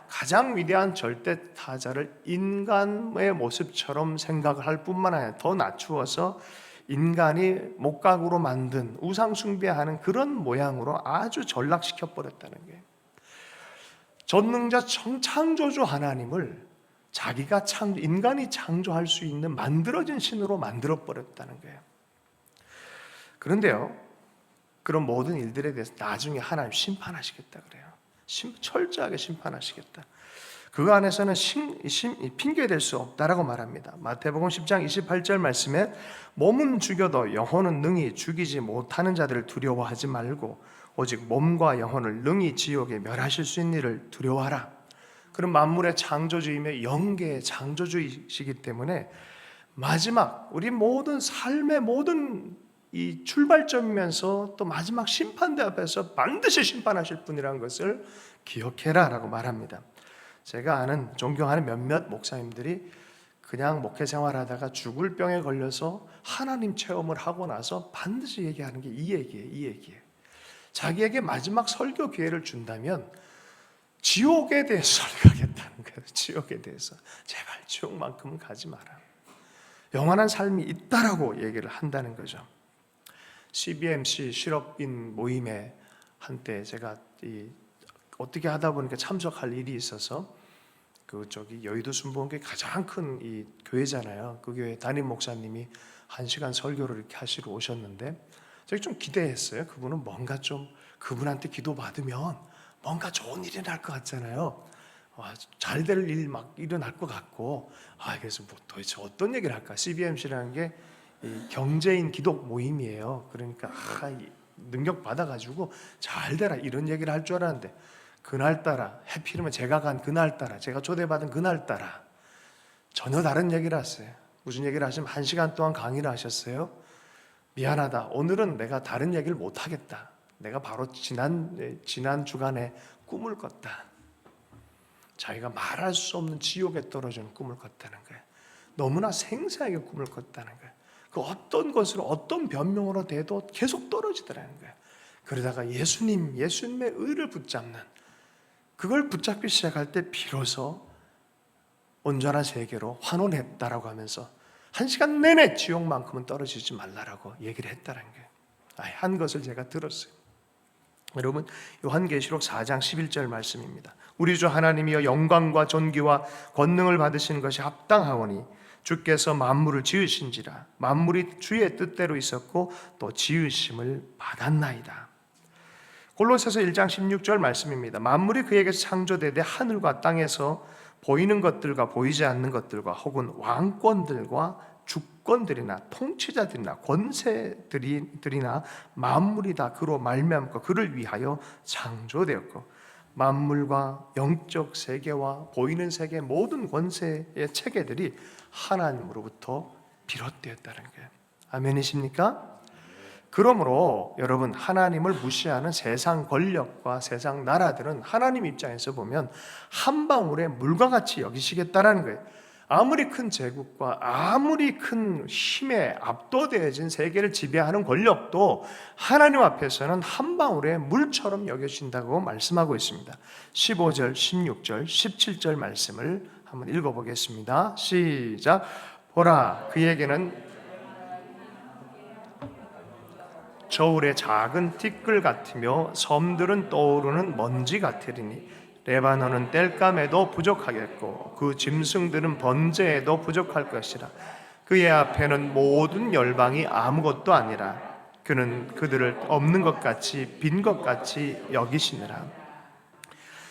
가장 위대한 절대 타자를 인간의 모습처럼 생각을 할 뿐만 아니라 더 낮추어서 인간이 목각으로 만든 우상 숭배하는 그런 모양으로 아주 전락시켜 버렸다는 거예요. 전능자 창조주 하나님을 자기가 인간이 창조할 수 있는 만들어진 신으로 만들어 버렸다는 거예요. 그런데요, 그런 모든 일들에 대해서 나중에 하나님 심판하시겠다 그래요. 철저하게 심판하시겠다. 그 안에서는 핑계될 수 없다라고 말합니다. 마태복음 10장 28절 말씀에 몸은 죽여도 영혼은 능히 죽이지 못하는 자들을 두려워하지 말고 오직 몸과 영혼을 능히 지옥에 멸하실 수 있는 일을 두려워하라. 그런 만물의 창조주이며 영계의 창조주이시기 때문에 마지막 우리 모든 삶의 모든 이 출발점이면서 또 마지막 심판대 앞에서 반드시 심판하실 분이라는 것을 기억해라 라고 말합니다. 제가 아는 존경하는 몇몇 목사님들이 그냥 목회 생활하다가 죽을 병에 걸려서 하나님 체험을 하고 나서 반드시 얘기하는 게 이 얘기예요. 자기에게 마지막 설교 기회를 준다면 지옥에 대해서 설교하겠다는 거예요. 지옥에 대해서. 제발 지옥만큼은 가지 마라. 영원한 삶이 있다라고 얘기를 한다는 거죠. CBMC 실업인 모임에 한때 제가 어떻게 하다 보니까 참석할 일이 있어서 여의도 순복음교회 가장 큰 이 교회잖아요. 그 교회 담임 목사님이 1시간 설교를 이렇게 하시러 오셨는데 제가 좀 기대했어요. 그분은 뭔가 좀 그분한테 기도 받으면 뭔가 좋은 일이 날 것 같잖아요. 잘 될 일 막 일어날 것 같고 그래서 뭐 도대체 어떤 얘기를 할까? CBMC라는 게 경제인 기독 모임이에요. 그러니까 능력 받아가지고 잘 되라 이런 얘기를 할 줄 알았는데 그날따라 해필이면 제가 간 그날따라 제가 초대받은 그날따라 전혀 다른 얘기를 했어요. 무슨 얘기를 하시면 1시간 동안 강의를 하셨어요. 미안하다. 오늘은 내가 다른 얘기를 못 하겠다. 내가 바로 지난 주간에 꿈을 꿨다. 자기가 말할 수 없는 지옥에 떨어지는 꿈을 꿨다는 거예요. 너무나 생생하게 꿈을 꿨다는 거예요. 그 어떤 것으로 어떤 변명으로 돼도 계속 떨어지더라는 거예요. 그러다가 예수님의 의를 붙잡는 그걸 붙잡기 시작할 때 비로소 온전한 세계로 환원했다라고 하면서 1시간 내내 지옥만큼은 떨어지지 말라라고 얘기를 했다는 거예요. 한 것을 제가 들었어요. 여러분, 요한계시록 4장 11절 말씀입니다. 우리 주 하나님이여 영광과 존귀와 권능을 받으시는 것이 합당하오니 주께서 만물을 지으신지라 만물이 주의 뜻대로 있었고 또 지으심을 받았나이다. 골로새서 1장 16절 말씀입니다. 만물이 그에게서 창조되되 하늘과 땅에서 보이는 것들과 보이지 않는 것들과 혹은 왕권들과 주권들이나 통치자들이나 권세들이나 만물이 다 그로 말미암고 그를 위하여 창조되었고 만물과 영적 세계와 보이는 세계 모든 권세의 체계들이 하나님으로부터 비롯되었다는 거예요. 아멘이십니까? 그러므로 여러분, 하나님을 무시하는 세상 권력과 세상 나라들은 하나님 입장에서 보면 한 방울의 물과 같이 여기시겠다라는 거예요. 아무리 큰 제국과 아무리 큰 힘에 압도되어진 세계를 지배하는 권력도 하나님 앞에서는 한 방울의 물처럼 여겨진다고 말씀하고 있습니다. 15절, 16절, 17절 말씀을 한번 읽어보겠습니다. 시작. 보라, 그에게는 저울의 작은 티끌 같으며 섬들은 떠오르는 먼지 같으리니 레바논은 땔감에도 부족하겠고 그 짐승들은 번제에도 부족할 것이라. 그의 앞에는 모든 열방이 아무것도 아니라 그는 그들을 없는 것 같이 빈 것 같이 여기시느라.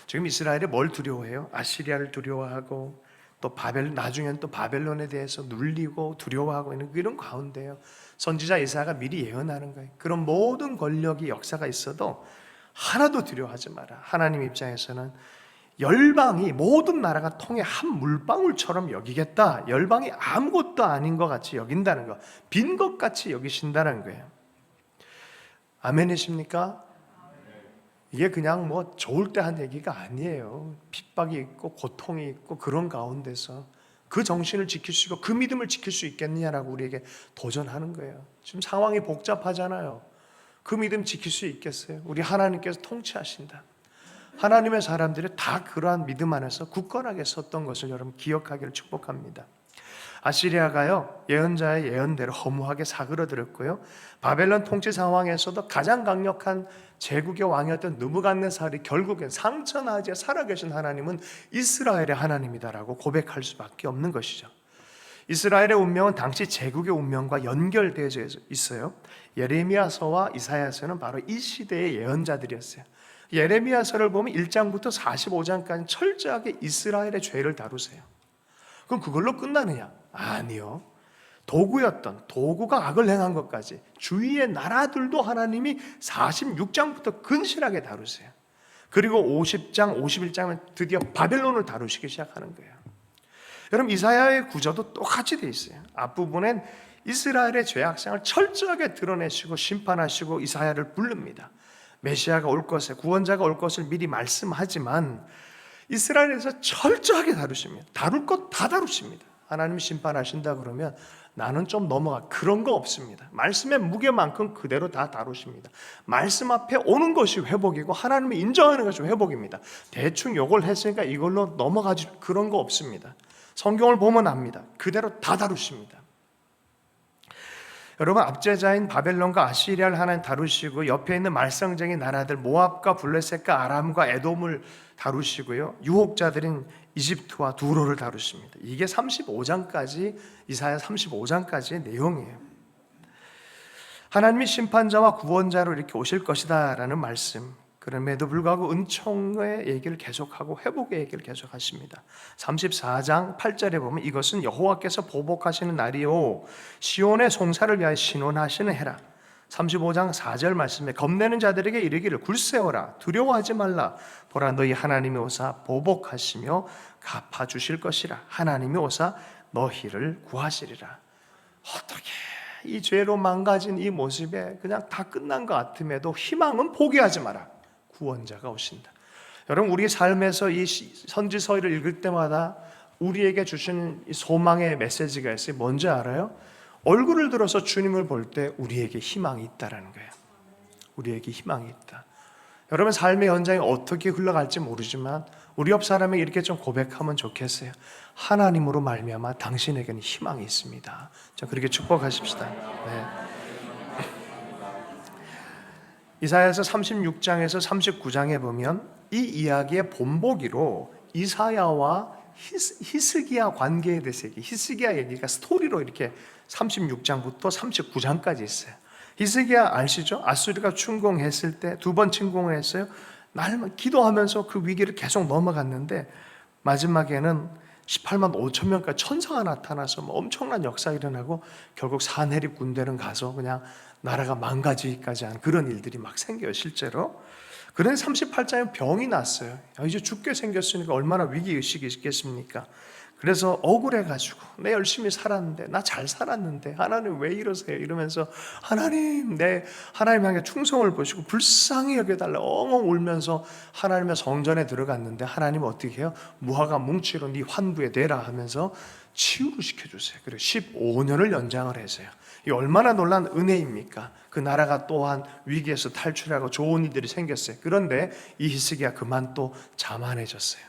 지금 이스라엘이 뭘 두려워해요? 아시리아를 두려워하고 또 나중엔 또 바벨론에 대해서 눌리고 두려워하고 있는 이런 가운데요. 선지자 이사야가 미리 예언하는 거예요. 그런 모든 권력이 역사가 있어도 하나도 두려워하지 마라. 하나님 입장에서는 열방이 모든 나라가 통해 한 물방울처럼 여기겠다. 열방이 아무것도 아닌 것 같이 여긴다는 거, 빈 것 같이 여기신다는 거예요. 아멘이십니까? 이게 그냥 뭐 좋을 때 한 얘기가 아니에요. 핍박이 있고 고통이 있고 그런 가운데서 그 정신을 지킬 수 있고 그 믿음을 지킬 수 있겠느냐라고 우리에게 도전하는 거예요. 지금 상황이 복잡하잖아요. 그 믿음 지킬 수 있겠어요? 우리 하나님께서 통치하신다. 하나님의 사람들이 다 그러한 믿음 안에서 굳건하게 섰던 것을 여러분 기억하기를 축복합니다. 아시리아가요, 예언자의 예언대로 허무하게 사그러들었고요, 바벨론 통치 상황에서도 가장 강력한 제국의 왕이었던 느부갓네살이 결국엔 상처나지에 살아계신 하나님은 이스라엘의 하나님이다라고 고백할 수밖에 없는 것이죠. 이스라엘의 운명은 당시 제국의 운명과 연결되어 있어요. 예레미야서와 이사야서는 바로 이 시대의 예언자들이었어요. 예레미야서를 보면 1장부터 45장까지 철저하게 이스라엘의 죄를 다루세요. 그럼 그걸로 끝나느냐? 아니요. 도구가 악을 행한 것까지 주위의 나라들도 하나님이 46장부터 근실하게 다루세요. 그리고 50장, 51장은 드디어 바벨론을 다루시기 시작하는 거예요. 여러분, 이사야의 구조도 똑같이 돼 있어요. 앞부분엔 이스라엘의 죄악성을 철저하게 드러내시고 심판하시고 이사야를 부릅니다. 메시아가 올 것에, 구원자가 올 것을 미리 말씀하지만 이스라엘에서 철저하게 다루십니다. 다룰 것 다 다루십니다. 하나님이 심판하신다 그러면 나는 좀 넘어가, 그런 거 없습니다. 말씀의 무게만큼 그대로 다 다루십니다. 말씀 앞에 오는 것이 회복이고 하나님이 인정하는 것이 회복입니다. 대충 요걸 했으니까 이걸로 넘어가지, 그런 거 없습니다. 성경을 보면 압니다. 그대로 다 다루십니다. 여러분, 압제자인 바벨론과 아시리아를 하나님 다루시고 옆에 있는 말썽쟁이 나라들 모압과 블레셋과 아람과 에돔을 다루시고요, 유혹자들인 이집트와 두로를 다루십니다. 이게 35장까지, 이사야 35장까지의 내용이에요. 하나님이 심판자와 구원자로 이렇게 오실 것이다 라는 말씀, 그럼에도 불구하고 은총의 얘기를 계속하고 회복의 얘기를 계속하십니다. 34장 8절에 보면 이것은 여호와께서 보복하시는 날이요 시온의 송사를 위하여 신원하시는 해라. 35장 4절 말씀에 겁내는 자들에게 이르기를 굴세어라, 두려워하지 말라, 보라 너희 하나님이 오사 보복하시며 갚아주실 것이라. 하나님이 오사 너희를 구하시리라. 어떻게 이 죄로 망가진 이 모습에 그냥 다 끝난 것 같음에도 희망은 포기하지 마라. 구원자가 오신다. 여러분, 우리 삶에서 이 선지서를 읽을 때마다 우리에게 주시는 이 소망의 메시지가 있어요. 뭔지 알아요? 얼굴을 들어서 주님을 볼 때 우리에게 희망이 있다라는 거예요. 우리에게 희망이 있다. 여러분, 삶의 현장이 어떻게 흘러갈지 모르지만 우리 옆 사람에게 이렇게 좀 고백하면 좋겠어요. 하나님으로 말미암아 당신에게는 희망이 있습니다. 자, 그렇게 축복하십시다. 네. 이사야서 36장에서 39장에 보면 이 이야기의 본보기로 이사야와 히스기야 관계에 대해서 히스기야 얘기가 스토리로 이렇게 36장부터 39장까지 있어요. 히스기야 아시죠? 아수르가 침공했을 때 2번 침공을 했어요. 날만 기도하면서 그 위기를 계속 넘어갔는데 마지막에는 18만 5천 명까지 천사가 나타나서 엄청난 역사가 일어나고 결국 사내립 군대는 가서 그냥 나라가 망가지기까지 한 그런 일들이 막 생겨요, 실제로. 그런데 38장에 병이 났어요. 이제 죽게 생겼으니까 얼마나 위기의식이 있겠습니까? 그래서 억울해가지고 내 열심히 살았는데, 나 잘 살았는데 하나님 왜 이러세요? 이러면서 하나님, 내 하나님 향해 충성을 보시고 불쌍히 여겨달라 엉엉 울면서 하나님의 성전에 들어갔는데 하나님은 어떻게 해요? 무화과 뭉치로 네 환부에 대라 하면서 치유를 시켜주세요. 그리고 15년을 연장을 해서요. 이 얼마나 놀란 은혜입니까? 그 나라가 또한 위기에서 탈출하고 좋은 일들이 생겼어요. 그런데 이 히스기야 그만 또 자만해졌어요.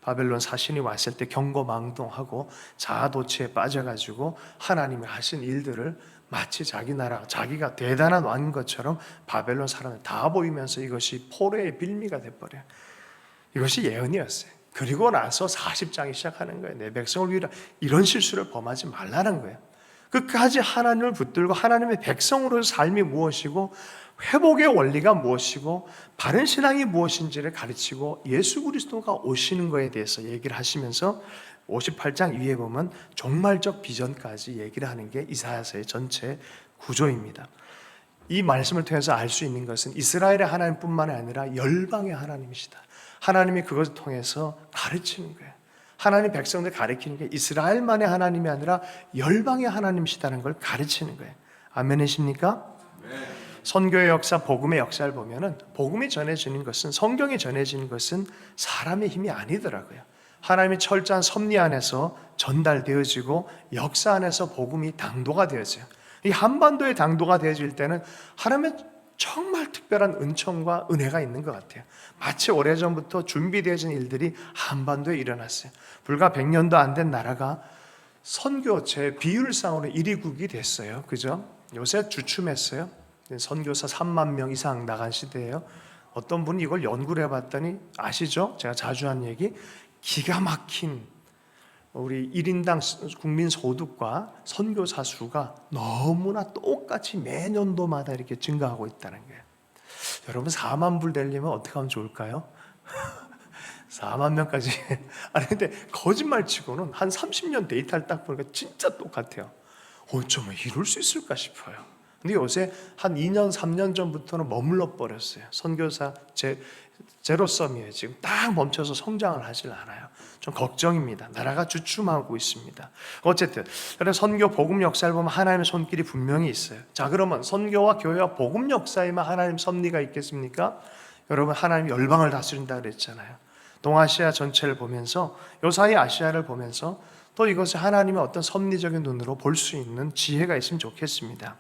바벨론 사신이 왔을 때 경거망동하고 자아도취에 빠져가지고 하나님이 하신 일들을 마치 자기 나라, 자기가 대단한 왕인 것처럼 바벨론 사람을 다 보이면서 이것이 포로의 빌미가 돼버려요. 이것이 예언이었어요. 그리고 나서 40장이 시작하는 거예요. 내 백성을 위하여 이런 실수를 범하지 말라는 거예요. 끝까지 하나님을 붙들고 하나님의 백성으로서 삶이 무엇이고 회복의 원리가 무엇이고 바른 신앙이 무엇인지를 가르치고 예수 그리스도가 오시는 것에 대해서 얘기를 하시면서 58장 위에 보면 종말적 비전까지 얘기를 하는 게 이사야서의 전체 구조입니다. 이 말씀을 통해서 알 수 있는 것은 이스라엘의 하나님뿐만 아니라 열방의 하나님이시다. 하나님이 그것을 통해서 가르치는 거예요. 하나님 백성들 가르치는 게 이스라엘만의 하나님이 아니라 열방의 하나님이시다는 걸 가르치는 거예요. 아멘이십니까? 선교의 역사, 복음의 역사를 보면은 복음이 전해지는 것은, 성경이 전해지는 것은 사람의 힘이 아니더라고요. 하나님의 철저한 섭리 안에서 전달되어지고 역사 안에서 복음이 당도가 되어져요. 이 한반도의 당도가 되어질 때는 하나님의 정말 특별한 은총과 은혜가 있는 것 같아요. 마치 오래전부터 준비되어진 일들이 한반도에 일어났어요. 불과 100년도 안 된 나라가 선교체 비율상으로 1위국이 됐어요. 그죠? 요새 주춤했어요. 선교사 3만 명 이상 나간 시대예요. 어떤 분이 이걸 연구를 해봤더니 아시죠? 제가 자주 한 얘기, 기가 막힌 우리 1인당 국민 소득과 선교사 수가 너무나 똑같이 매년도마다 이렇게 증가하고 있다는 거예요. 여러분 4만 불 되려면 어떻게 하면 좋을까요? 4만 명까지. 아니 근데 거짓말 치고는 한 30년 데이터를 딱 보니까 진짜 똑같아요. 어쩌면 이룰 수 있을까 싶어요. 근데 요새 한 2년 3년 전부터는 머물러 버렸어요. 선교사 제로섬이에요. 지금 딱 멈춰서 성장을 하질 않아요. 좀 걱정입니다. 나라가 주춤하고 있습니다. 어쨌든 그래서 선교 복음 역사를 보면 하나님의 손길이 분명히 있어요. 자, 그러면 선교와 교회와 복음 역사에만 하나님 섭리가 있겠습니까? 여러분, 하나님 열방을 다스린다 그랬잖아요. 동아시아 전체를 보면서, 요사이 아시아를 보면서 또 이것을 하나님의 어떤 섭리적인 눈으로 볼 수 있는 지혜가 있으면 좋겠습니다.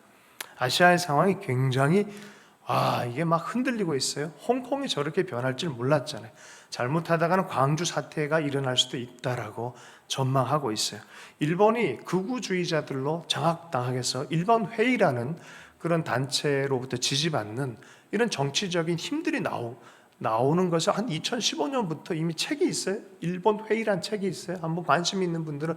아시아의 상황이 굉장히 이게 막 흔들리고 있어요. 홍콩이 저렇게 변할 줄 몰랐잖아요. 잘못하다가는 광주 사태가 일어날 수도 있다라고 전망하고 있어요. 일본이 극우주의자들로 장악당하게서 일본 회의라는 그런 단체로부터 지지받는 이런 정치적인 힘들이 나오는 것을 한 2015년부터 이미 책이 있어요. 일본 회의란 책이 있어요. 한번 관심 있는 분들은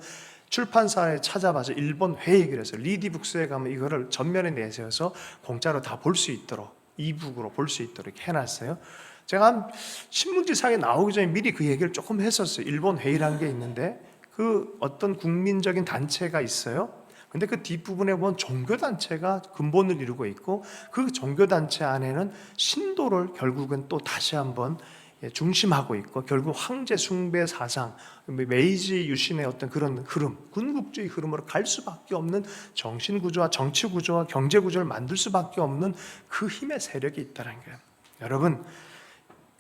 출판사에 찾아봐서 일본 회의, 그래서 리디북스에 가면 이거를 전면에 내세워서 공짜로 다 볼 수 있도록, 이북으로 볼 수 있도록 해놨어요. 제가 한 신문지상에 나오기 전에 미리 그 얘기를 조금 했었어요. 일본 회의라는 게 있는데 그 어떤 국민적인 단체가 있어요. 근데 그 뒷부분에 보면 종교단체가 근본을 이루고 있고, 그 종교단체 안에는 신도를 결국은 또 다시 한번 중심하고 있고, 결국 황제 숭배 사상, 메이지 유신의 어떤 그런 흐름, 군국주의 흐름으로 갈 수밖에 없는 정신구조와 정치구조와 경제구조를 만들 수밖에 없는 그 힘의 세력이 있다는 거예요. 여러분,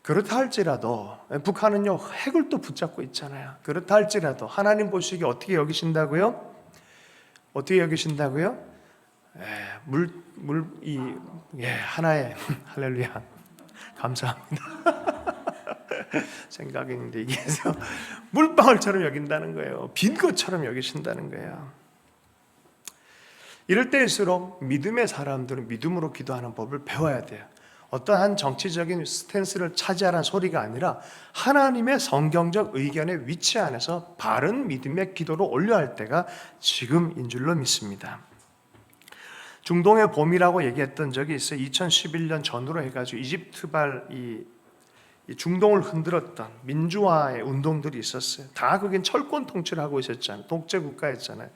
그렇다 할지라도 북한은요 핵을 또 붙잡고 있잖아요. 그렇다 할지라도 하나님 보시기에 어떻게 여기신다고요? 어떻게 여기신다고요? 하나의 할렐루야, 감사합니다. 생각이 있는데 이게 물방울처럼 여긴다는 거예요. 빈 것처럼 여기신다는 거예요. 이럴 때일수록 믿음의 사람들은 믿음으로 기도하는 법을 배워야 돼요. 어떠한 정치적인 스탠스를 차지하라는 소리가 아니라 하나님의 성경적 의견의 위치 안에서 바른 믿음의 기도를 올려야 할 때가 지금인 줄로 믿습니다. 중동의 봄이라고 얘기했던 적이 있어요. 2011년 전후로 해가지고 이집트발 이 중동을 흔들었던 민주화의 운동들이 있었어요. 다 거긴 철권 통치를 하고 있었잖아요. 독재 국가였잖아요.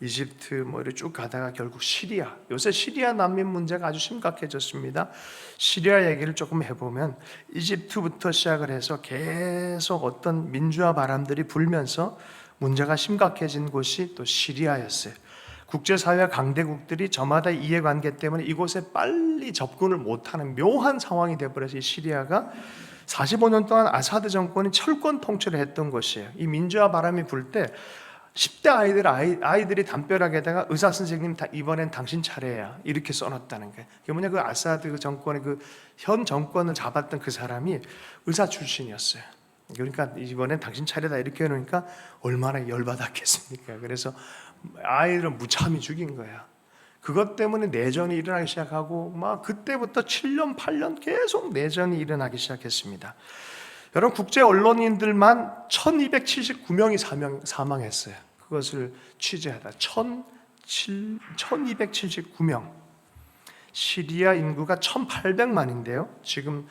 이집트 이렇게 쭉 가다가 결국 시리아, 요새 시리아 난민 문제가 아주 심각해졌습니다. 시리아 얘기를 조금 해보면 이집트부터 시작을 해서 계속 어떤 민주화 바람들이 불면서 문제가 심각해진 곳이 또 시리아였어요. 국제사회와 강대국들이 저마다 이해관계 때문에 이곳에 빨리 접근을 못하는 묘한 상황이 되어버려서 이 시리아가 45년 동안 아사드 정권이 철권 통치를 했던 곳이에요. 이 민주화 바람이 불 때 10대 아이들이 담벼락에다가 의사 선생님 이번엔 당신 차례야 이렇게 써놨다는 거예요. 그게 뭐냐, 그 아사드 정권의 그 현 정권을 잡았던 그 사람이 의사 출신이었어요. 그러니까 이번엔 당신 차례다 이렇게 해놓으니까 얼마나 열받았겠습니까. 그래서 아이들은 무참히 죽인 거야. 그것 때문에 내전이 일어나기 시작하고 막 그때부터 7년 8년 계속 내전이 일어나기 시작했습니다. 여러분, 국제 언론인들만 1279명이 사망했어요. 그것을 취재하다 1279명. 시리아 인구가 1800만인데요. 지금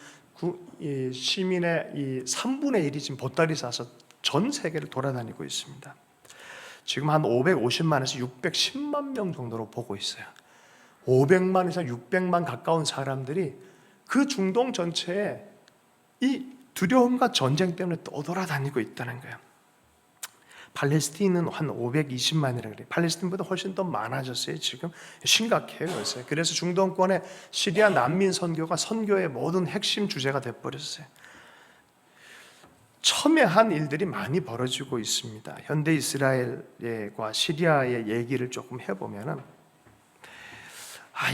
시민의 3분의 1이 지금 보따리 싸서 전 세계를 돌아다니고 있습니다. 지금 한 550만에서 610만 명 정도로 보고 있어요. 500만에서 600만 가까운 사람들이 그 중동 전체에 이 두려움과 전쟁 때문에 떠돌아다니고 있다는 거예요. 팔레스틴은 한 520만이라 그래요. 팔레스틴보다 훨씬 더 많아졌어요. 지금 심각해요. 요새. 그래서 중동권의 시리아 난민 선교가 선교의 모든 핵심 주제가 돼버렸어요. 첨예한 일들이 많이 벌어지고 있습니다. 현대 이스라엘과 시리아의 얘기를 조금 해보면은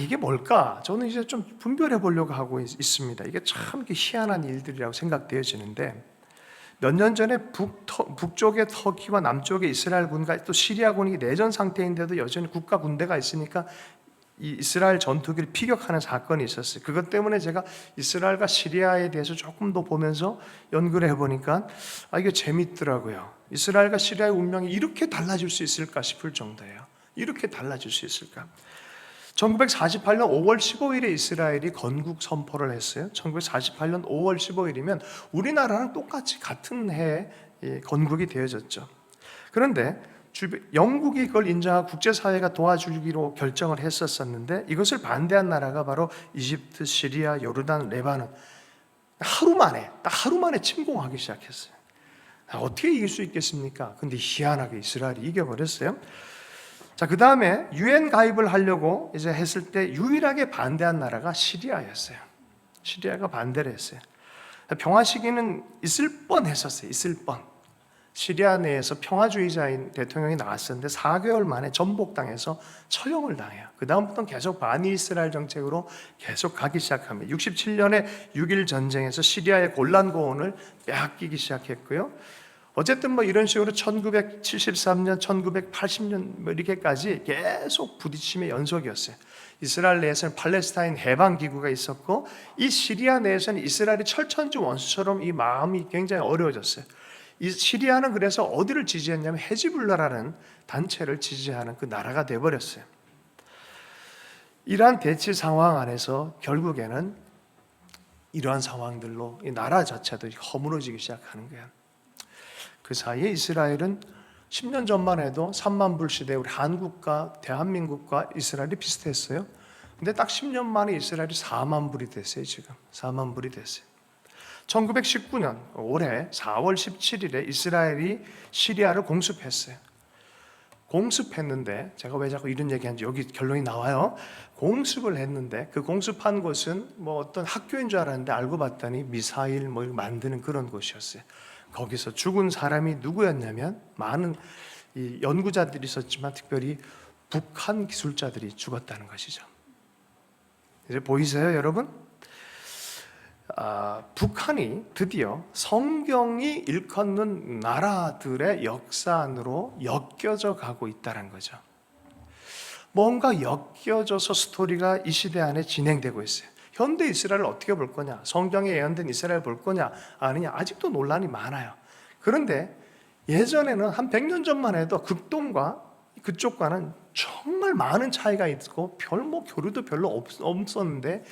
이게 뭘까? 저는 이제 좀 분별해 보려고 하고 있습니다. 이게 참 희한한 일들이라고 생각되어지는데 몇 년 전에 북쪽의 터키와 남쪽의 이스라엘군과 또 시리아군이 내전 상태인데도 여전히 국가 군대가 있으니까 이 이스라엘 전투기를 피격하는 사건이 있었어요. 그것 때문에 제가 이스라엘과 시리아에 대해서 조금 더 보면서 연구를 해보니까 이게 재밌더라고요. 이스라엘과 시리아의 운명이 이렇게 달라질 수 있을까 싶을 정도예요. 이렇게 달라질 수 있을까? 1948년 5월 15일에 이스라엘이 건국 선포를 했어요. 1948년 5월 15일이면 우리나라랑 똑같이 같은 해에 건국이 되어졌죠. 그런데 영국이 그걸 인정하고 국제사회가 도와주기로 결정을 했었는데 이것을 반대한 나라가 바로 이집트, 시리아, 요르단, 레바논. 딱 하루 만에 침공하기 시작했어요. 어떻게 이길 수 있겠습니까? 근데 희한하게 이스라엘이 이겨버렸어요. 자, 그 다음에 유엔 가입을 하려고 이제 했을 때 유일하게 반대한 나라가 시리아였어요. 시리아가 반대를 했어요. 평화 시기는 있을 뻔했었어요. 있을 뻔. 시리아 내에서 평화주의자인 대통령이 나왔었는데 4개월 만에 전복당해서 처형을 당해요. 그 다음부터는 계속 반이 이스라엘 정책으로 계속 가기 시작합니다. 67년에 6.1 전쟁에서 시리아의 골란 고원을 빼앗기기 시작했고요. 어쨌든 이런 식으로 1973년, 1980년 이렇게까지 계속 부딪힘의 연속이었어요. 이스라엘 내에서는 팔레스타인 해방 기구가 있었고 이 시리아 내에서는 이스라엘이 철천지 원수처럼 이 마음이 굉장히 어려워졌어요. 이 시리아는 그래서 어디를 지지했냐면 헤즈볼라라는 단체를 지지하는 그 나라가 되어버렸어요. 이러한 대치 상황 안에서 결국에는 이러한 상황들로 이 나라 자체도 허물어지기 시작하는 거예요. 그 사이에 이스라엘은 10년 전만 해도 3만 불 시대 우리 한국과 대한민국과 이스라엘이 비슷했어요. 근데 딱 10년 만에 이스라엘이 4만 불이 됐어요. 지금 4만 불이 됐어요. 1919년 올해 4월 17일에 이스라엘이 시리아를 공습했어요. 공습했는데 제가 왜 자꾸 이런 얘기하는지 여기 결론이 나와요. 공습을 했는데 그 공습한 곳은 어떤 학교인 줄 알았는데 알고 봤더니 미사일 만드는 그런 곳이었어요. 거기서 죽은 사람이 누구였냐면 많은 이 연구자들이 있었지만 특별히 북한 기술자들이 죽었다는 것이죠. 이제 보이세요, 여러분? 북한이 드디어 성경이 일컫는 나라들의 역사 안으로 엮여져 가고 있다는 거죠. 뭔가 엮여져서 스토리가 이 시대 안에 진행되고 있어요. 현대 이스라엘을 어떻게 볼 거냐? 성경에 예언된 이스라엘 볼 거냐? 아니냐? 아직도 논란이 많아요. 그런데 예전에는 한 100년 전만 해도 극동과 그쪽과는 정말 많은 차이가 있고 교류도 별로 없었는데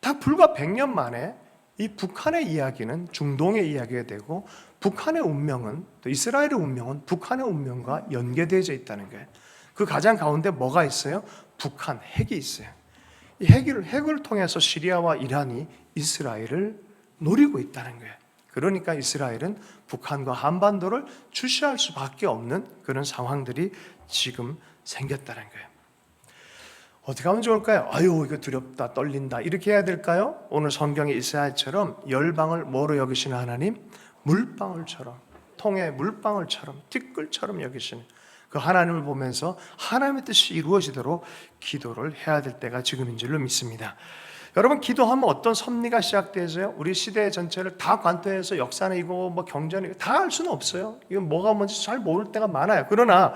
딱 불과 100년 만에 이 북한의 이야기는 중동의 이야기가 되고 북한의 운명은 또 이스라엘의 운명은 북한의 운명과 연계되어져 있다는 거예요. 그 가장 가운데 뭐가 있어요? 북한 핵이 있어요. 이 핵을 통해서 시리아와 이란이 이스라엘을 노리고 있다는 거예요. 그러니까 이스라엘은 북한과 한반도를 주시할 수밖에 없는 그런 상황들이 지금 생겼다는 거예요. 어떻게 하면 좋을까요? 이거 두렵다, 떨린다 이렇게 해야 될까요? 오늘 성경에 이사야처럼 열방을 뭐로 여기시는 하나님? 물방울처럼, 통에 물방울처럼, 티끌처럼 여기시는 그 하나님을 보면서 하나님의 뜻이 이루어지도록 기도를 해야 될 때가 지금인 줄로 믿습니다. 여러분, 기도하면 어떤 섭리가 시작되어서요? 우리 시대 전체를 다 관통해서 역사는 이거 경제는 다 알 수는 없어요. 이건 뭐가 뭔지 잘 모를 때가 많아요. 그러나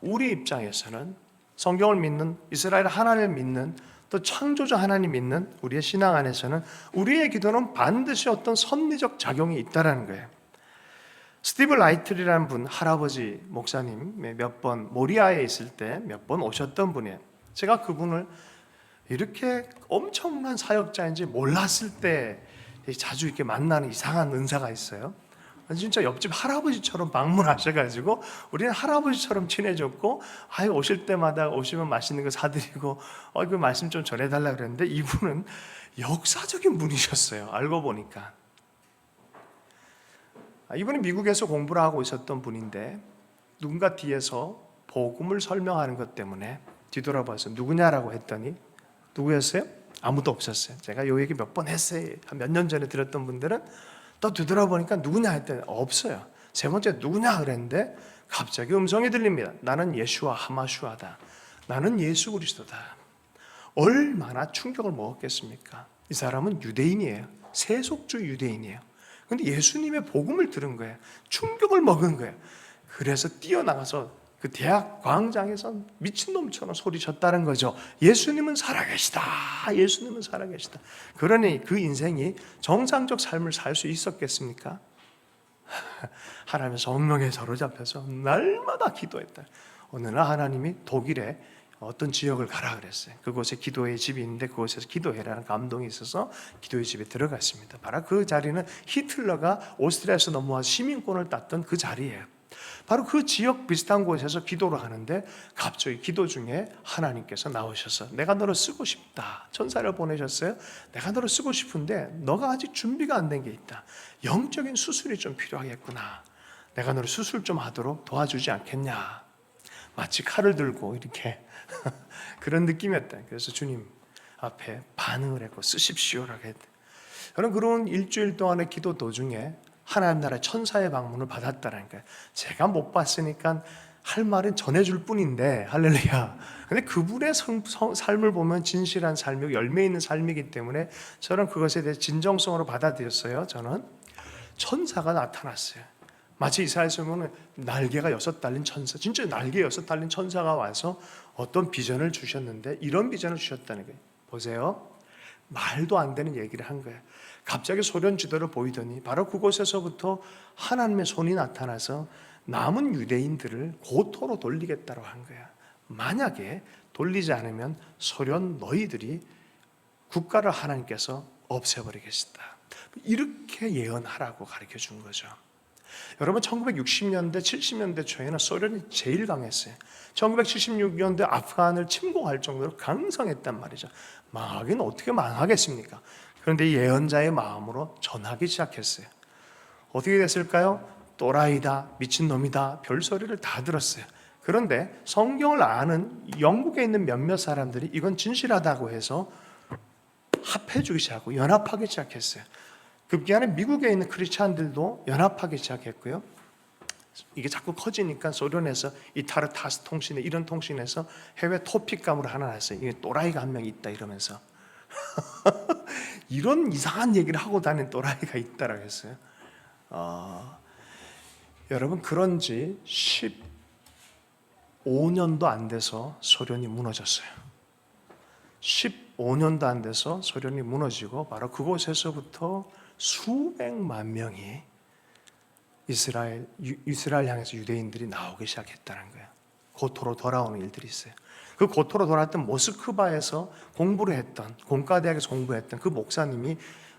우리 입장에서는 성경을 믿는, 이스라엘 하나님을 믿는, 또 창조자 하나님 믿는 우리의 신앙 안에서는 우리의 기도는 반드시 어떤 섭리적 작용이 있다는 거예요. 스티브 라이틀이라는 분, 할아버지 목사님 몇 번 모리아에 있을 때 몇 번 오셨던 분이에요. 제가 그분을 이렇게 엄청난 사역자인지 몰랐을 때 자주 이렇게 만나는 이상한 은사가 있어요. 진짜 옆집 할아버지처럼 방문하셔가지고 우리는 할아버지처럼 친해졌고 오실 때마다 오시면 맛있는 거 사드리고 그 말씀 좀 전해달라 그랬는데 이분은 역사적인 분이셨어요. 알고 보니까 이분이 미국에서 공부를 하고 있었던 분인데 누군가 뒤에서 복음을 설명하는 것 때문에 뒤돌아봐서 누구냐라고 했더니 누구였어요? 아무도 없었어요. 제가 요 얘기 몇 번 했어요. 한 몇 년 전에 들었던 분들은 또 뒤돌아보니까 누구냐 했더니 없어요. 세 번째 누구냐 그랬는데 갑자기 음성이 들립니다. 나는 예수와 하마슈아다. 나는 예수 그리스도다. 얼마나 충격을 먹었겠습니까? 이 사람은 유대인이에요. 세속주 유대인이에요. 근데 예수님의 복음을 들은 거예요. 충격을 먹은 거예요. 그래서 뛰어나가서 그 대학 광장에서 미친놈처럼 소리쳤다는 거죠. 예수님은 살아계시다. 예수님은 살아계시다. 그러니 그 인생이 정상적 삶을 살 수 있었겠습니까? 하나님의 성령에 사로잡혀서 날마다 기도했다. 어느 날 하나님이 독일에 어떤 지역을 가라 그랬어요. 그곳에 기도의 집이 있는데 그곳에서 기도해라는 감동이 있어서 기도의 집에 들어갔습니다. 바로 그 자리는 히틀러가 오스트리아에서 넘어와 시민권을 땄던 그 자리예요. 바로 그 지역 비슷한 곳에서 기도를 하는데 갑자기 기도 중에 하나님께서 나오셔서 내가 너를 쓰고 싶다. 천사를 보내셨어요. 내가 너를 쓰고 싶은데 너가 아직 준비가 안 된 게 있다. 영적인 수술이 좀 필요하겠구나. 내가 너를 수술 좀 하도록 도와주지 않겠냐. 마치 칼을 들고 이렇게 그런 느낌이었다. 그래서 주님 앞에 반응을 했고 쓰십시오라고 했다. 저는 그런 일주일 동안의 기도 도중에 하나님 나라의 천사의 방문을 받았다는 거예요. 제가 못 봤으니까 할 말은 전해줄 뿐인데 할렐루야. 근데 그분의 삶을 보면 진실한 삶이고 열매 있는 삶이기 때문에 저는 그것에 대해 진정성으로 받아들였어요. 저는 천사가 나타났어요. 마치 이사야에서 보면 날개가 6 달린 천사, 진짜 날개 6 달린 천사가 와서 어떤 비전을 주셨는데 이런 비전을 주셨다는 거예요. 보세요. 말도 안 되는 얘기를 한 거예요. 갑자기 소련 지도를 보이더니 바로 그곳에서부터 하나님의 손이 나타나서 남은 유대인들을 고토로 돌리겠다고 한 거야. 만약에 돌리지 않으면 소련 너희들이 국가를 하나님께서 없애버리겠다. 이렇게 예언하라고 가르쳐 준 거죠. 여러분 1960년대 70년대 초에는 소련이 제일 강했어요. 1976년대 아프간을 침공할 정도로 강성했단 말이죠. 망하긴 어떻게 망하겠습니까? 그런데 이 예언자의 마음으로 전하기 시작했어요. 어떻게 됐을까요? 또라이다, 미친놈이다, 별소리를 다 들었어요. 그런데 성경을 아는 영국에 있는 몇몇 사람들이 이건 진실하다고 해서 합해주기 시작하고 연합하기 시작했어요. 급기야는 미국에 있는 크리스찬들도 연합하기 시작했고요. 이게 자꾸 커지니까 소련에서 이 타르타스 통신에 이런 통신에서 해외 토픽감으로 하나 났어요. 이게 또라이가 한 명 있다 이러면서 이런 이상한 얘기를 하고 다니는 또라이가 있다라고 했어요. 여러분 그런 지 15년도 안 돼서 소련이 무너졌어요. 15년도 안 돼서 소련이 무너지고 바로 그곳에서부터 수백만 명이 이스라엘 향해서 유대인들이 나오기 시작했다는 거예요. 고토로 돌아오는 일들이 있어요. 그 고토로 돌아왔던 모스크바에서 공부를 했던 공과대학에서 공부했던 그 목사님이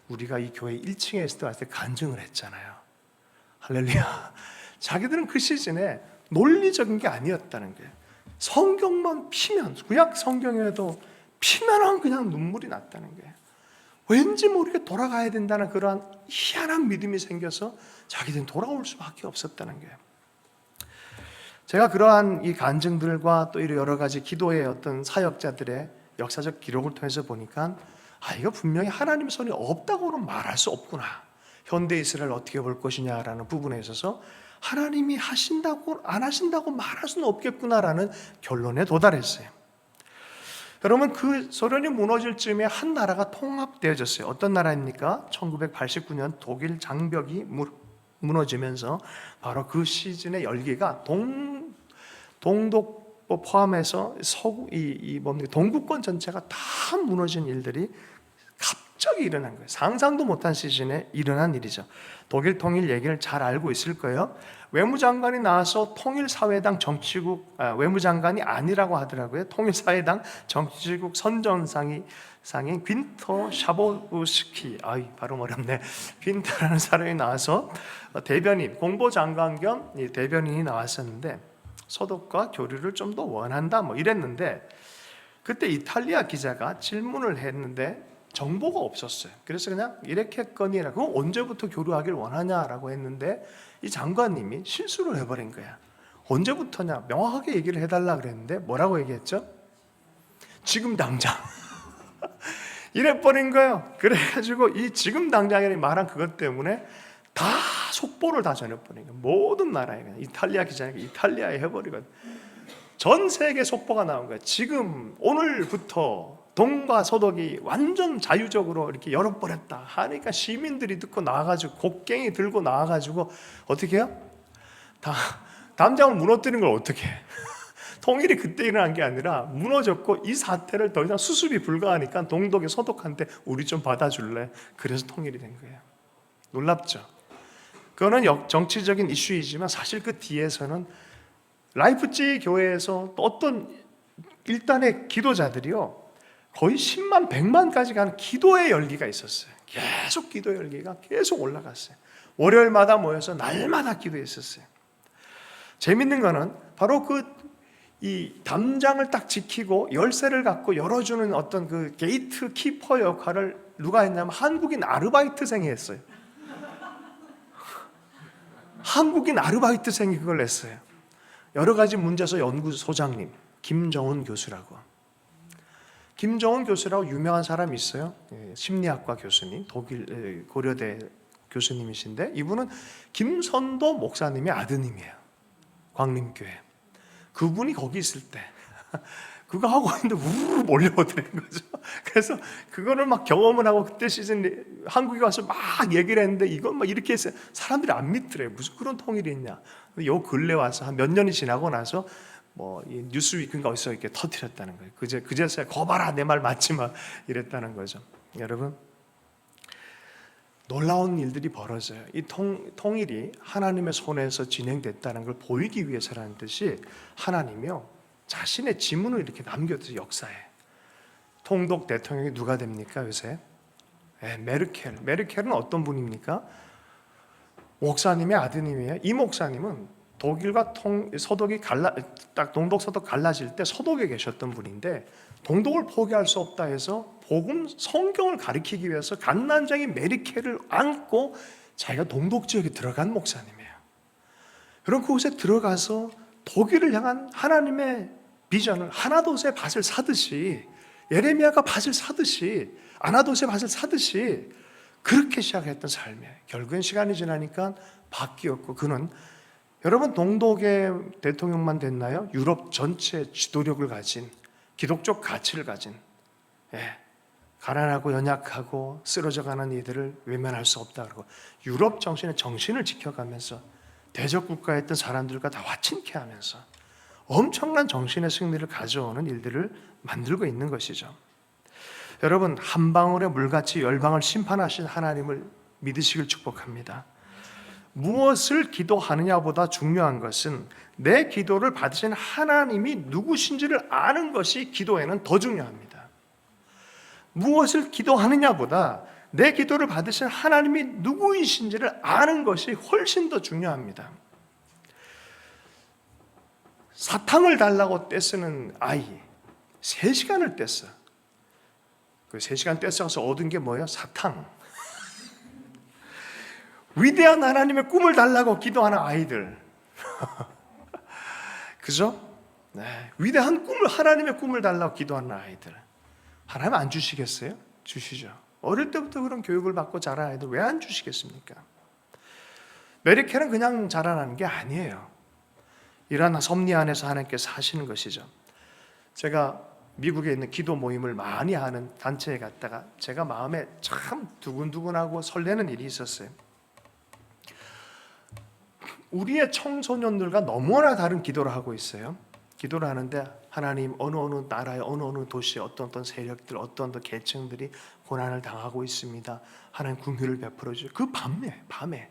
우리가 이 교회 1층에 있을 때 왔을 때 간증을 했잖아요. 할렐루야. 자기들은 그 시즌에 논리적인 게 아니었다는 거예요. 성경만 피면 구약 성경에도 피면은 그냥 눈물이 났다는 거예요. 왠지 모르게 돌아가야 된다는 그러한 희한한 믿음이 생겨서 자기들은 돌아올 수밖에 없었다는 거예요. 제가 그러한 이 간증들과 또 여러 가지 기도의 어떤 사역자들의 역사적 기록을 통해서 보니까 이거 분명히 하나님의 손이 없다고는 말할 수 없구나. 현대 이스라엘 어떻게 볼 것이냐라는 부분에 있어서 하나님이 하신다고 안 하신다고 말할 수는 없겠구나라는 결론에 도달했어요. 여러분 그 소련이 무너질 즈음에 한 나라가 통합되어졌어요. 어떤 나라입니까? 1989년 독일 장벽이 무너지면서 바로 그 시즌의 열기가 동독 포함해서 서구 동구권 전체가 다 무너진 일들이 갑자기 일어난 거예요. 상상도 못한 시즌에 일어난 일이죠. 독일 통일 얘기를 잘 알고 있을 거예요. 외무장관이 나와서 통일사회당 정치국 외무장관이 아니라고 하더라고요. 통일사회당 정치국 선전상인 빈터 샤보우스키 발음 어렵네. 빈터라는 사람이 나와서 대변인 공보장관 겸 대변인이 나왔었는데 소독과 교류를 좀 더 원한다 이랬는데 그때 이탈리아 기자가 질문을 했는데 정보가 없었어요. 그래서 그냥 이렇게 했거니 그럼 언제부터 교류하길 원하냐라고 했는데 이 장관님이 실수를 해버린 거야. 언제부터냐? 명확하게 얘기를 해달라 그랬는데 뭐라고 얘기했죠? 지금 당장. 이래버린 거예요. 그래가지고 이 지금 당장에 말한 그것 때문에 다 속보를 다 전해버린 거예요. 모든 나라에. 이탈리아 기자니까 이탈리아에 해버리거든. 전 세계 속보가 나온 거예요. 지금 오늘부터 동과 서독이 완전 자유적으로 이렇게 열어버렸다 하니까 시민들이 듣고 나와가지고 곡괭이 들고 나와가지고 어떻게 해요? 다 담장을 무너뜨리는 걸 어떻게 해? 통일이 그때 일어난 게 아니라 무너졌고 이 사태를 더 이상 수습이 불가하니까 동독의 서독한테 우리 좀 받아줄래? 그래서 통일이 된 거예요. 놀랍죠? 그거는 정치적인 이슈이지만 사실 그 뒤에서는 라이프찌 교회에서 또 어떤 일단의 기도자들이요 거의 10만, 100만까지 가는 기도의 열기가 있었어요. 계속 기도의 열기가 계속 올라갔어요. 월요일마다 모여서 날마다 기도했었어요. 재밌는 거는 바로 이 담장을 딱 지키고 열쇠를 갖고 열어주는 어떤 그 게이트 키퍼 역할을 누가 했냐면 한국인 아르바이트생이 했어요. 한국인 아르바이트생이 그걸 했어요. 여러 가지 문제서 연구소장님 김정은 교수라고. 김정은 교수라고 유명한 사람이 있어요. 심리학과 교수님, 독일 고려대 교수님이신데 이분은 김선도 목사님의 아드님이에요. 광림교회. 그분이 거기 있을 때 그거 하고 있는데 우르르 몰려오더라는 거죠. 그래서 그거를 막 경험을 하고 그때 시즌 한국에 와서 막 얘기를 했는데 이건 막 이렇게 해서 사람들이 안 믿더래요. 무슨 그런 통일이 있냐. 요 근래 와서 한 몇 년이 지나고 나서 뭐 뉴스위크인가 어디서 이렇게 터뜨렸다는 거예요. 그제서야 거봐라 내 말 맞지 마 이랬다는 거죠. 여러분 놀라운 일들이 벌어져요. 이 통일이 하나님의 손에서 진행됐다는 걸 보이기 위해서라는 뜻이 하나님이요 자신의 지문을 이렇게 남겼어요. 역사에. 통독 대통령이 누가 됩니까 요새? 메르켈. 메르켈은 어떤 분입니까? 목사님의 아드님이에요. 이 목사님은 독일과 서독이 동독 서독 갈라질 때 서독에 계셨던 분인데 동독을 포기할 수 없다 해서 복음 성경을 가리키기 위해서 갓난장인 메르켈을 안고 자기가 동독 지역에 들어간 목사님이에요. 그런 그곳에 들어가서 독일을 향한 하나님의 비전을 하나도세 밭을 사듯이 예레미야가 밭을 사듯이 아나도세 밭을 사듯이 그렇게 시작했던 삶이에요. 결국엔 시간이 지나니까 바뀌었고 그는 여러분 동독의 대통령만 됐나요? 유럽 전체 지도력을 가진 기독적 가치를 가진 가난하고 연약하고 쓰러져가는 이들을 외면할 수 없다 그러고 유럽 정신의 정신을 지켜가면서 대적 국가였던 사람들과 다 화친케 하면서 엄청난 정신의 승리를 가져오는 일들을 만들고 있는 것이죠. 여러분 한 방울의 물같이 열방을 심판하신 하나님을 믿으시길 축복합니다. 무엇을 기도하느냐보다 중요한 것은 내 기도를 받으신 하나님이 누구신지를 아는 것이 기도에는 더 중요합니다. 무엇을 기도하느냐보다 내 기도를 받으신 하나님이 누구이신지를 아는 것이 훨씬 더 중요합니다. 사탕을 달라고 떼쓰는 아이 3시간을 뗐어. 그 3시간 떼써서 얻은 게 뭐예요? 사탕. 위대한 하나님의 꿈을 달라고 기도하는 아이들. 그죠? 네. 위대한 꿈을, 하나님의 꿈을 달라고 기도하는 아이들. 하나님 안 주시겠어요? 주시죠. 어릴 때부터 그런 교육을 받고 자란 아이들 왜 안 주시겠습니까? 메르켈은 그냥 자라나는 게 아니에요. 이러한 섭리 안에서 하나님께서 하시는 것이죠. 제가 미국에 있는 기도 모임을 많이 하는 단체에 갔다가 제가 마음에 참 두근두근하고 설레는 일이 있었어요. 우리의 청소년들과 너무나 다른 기도를 하고 있어요. 기도를 하는데 하나님 어느 나라의 어느 도시에 어떤 세력들 어떤 계층들이 고난을 당하고 있습니다. 하나님 긍휼을 베풀어 주세요. 그 밤에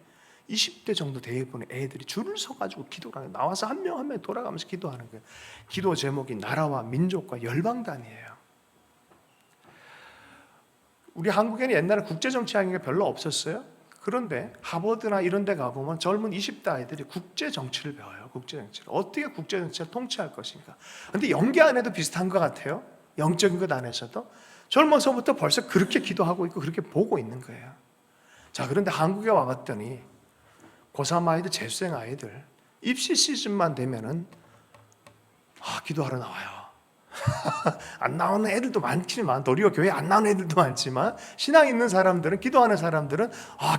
20대 정도 대부분의 애들이 줄을 서가지고 기도를 하는 거예요. 나와서 한 명 한 명 돌아가면서 기도하는 거예요. 기도 제목이 나라와 민족과 열방단이에요. 우리 한국에는 옛날에 국제정치하는 게 별로 없었어요. 그런데 하버드나 이런 데 가보면 젊은 20대 아이들이 국제정치를 배워요. 국제정치를. 어떻게 국제정치를 통치할 것인가. 그런데 연기 안에도 비슷한 것 같아요. 영적인 것 안에서도. 젊어서부터 벌써 그렇게 기도하고 있고 그렇게 보고 있는 거예요. 자, 그런데 한국에 와봤더니 고3 아이들, 재수생 아이들 입시 시즌만 되면은 기도하러 나와요. 안 나오는 애들도 많지만, 도리어 교회 안 나오는 애들도 많지만, 신앙 있는 사람들은, 기도하는 사람들은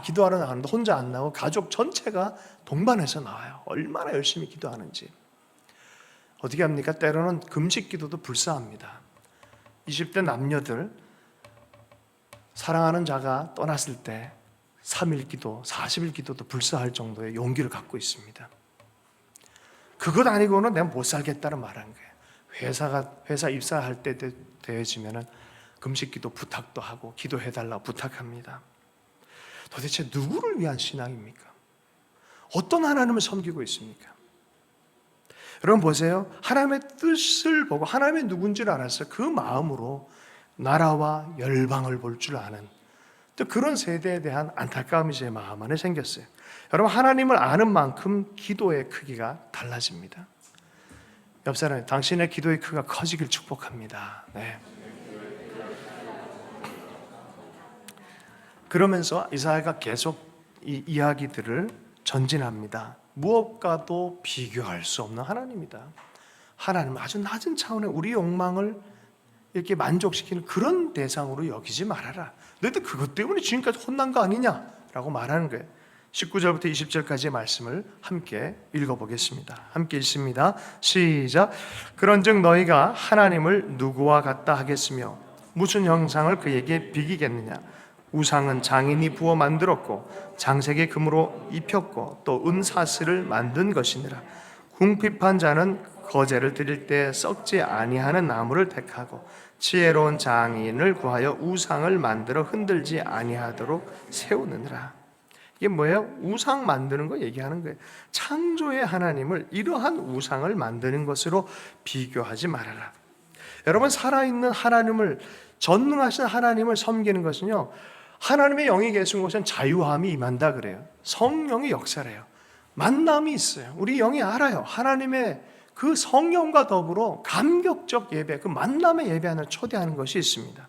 기도하러 나가는데 혼자 안 나오고 가족 전체가 동반해서 나와요. 얼마나 열심히 기도하는지. 어떻게 합니까? 때로는 금식 기도도 불사합니다. 20대 남녀들 사랑하는 자가 떠났을 때 3일 기도, 40일 기도도 불사할 정도의 용기를 갖고 있습니다. 그것 아니고는 내가 못 살겠다는 말하는 거예요. 회사 입사할 때 되어지면은 금식 기도 부탁도 하고 기도해달라고 부탁합니다. 도대체 누구를 위한 신앙입니까? 어떤 하나님을 섬기고 있습니까? 여러분 보세요. 하나님의 뜻을 보고 하나님의 누군지를 알아서 그 마음으로 나라와 열방을 볼 줄 아는 또 그런 세대에 대한 안타까움이 제 마음 안에 생겼어요. 여러분 하나님을 아는 만큼 기도의 크기가 달라집니다. 옆 사람이 당신의 기도의 크기가 커지길 축복합니다. 네. 그러면서 이사야가 계속 이 이야기들을 전진합니다. 무엇과도 비교할 수 없는 하나님이다. 하나님은 아주 낮은 차원의 우리 욕망을 이렇게 만족시키는 그런 대상으로 여기지 말아라. 너희들 그것 때문에 지금까지 혼난 거 아니냐라고 말하는 거예요. 19절부터 20절까지의 말씀을 함께 읽어보겠습니다. 함께 읽습니다. 시작. 그런즉 너희가 하나님을 누구와 같다 하겠으며 무슨 형상을 그에게 비기겠느냐. 우상은 장인이 부어 만들었고 장색의 금으로 입혔고 또 은사슬을 만든 것이니라. 궁핍한 자는 거제를 드릴 때 썩지 아니하는 나무를 택하고 지혜로운 장인을 구하여 우상을 만들어 흔들지 아니하도록 세우느니라. 이게 뭐예요? 우상 만드는 거 얘기하는 거예요. 창조의 하나님을 이러한 우상을 만드는 것으로 비교하지 말아라. 여러분 살아있는 하나님을, 전능하신 하나님을 섬기는 것은요, 하나님의 영이 계신 곳은 자유함이 임한다 그래요. 성령의 역사래요. 만남이 있어요. 우리 영이 알아요. 하나님의 그 성령과 더불어 감격적 예배, 그 만남의 예배 하나 초대하는 것이 있습니다.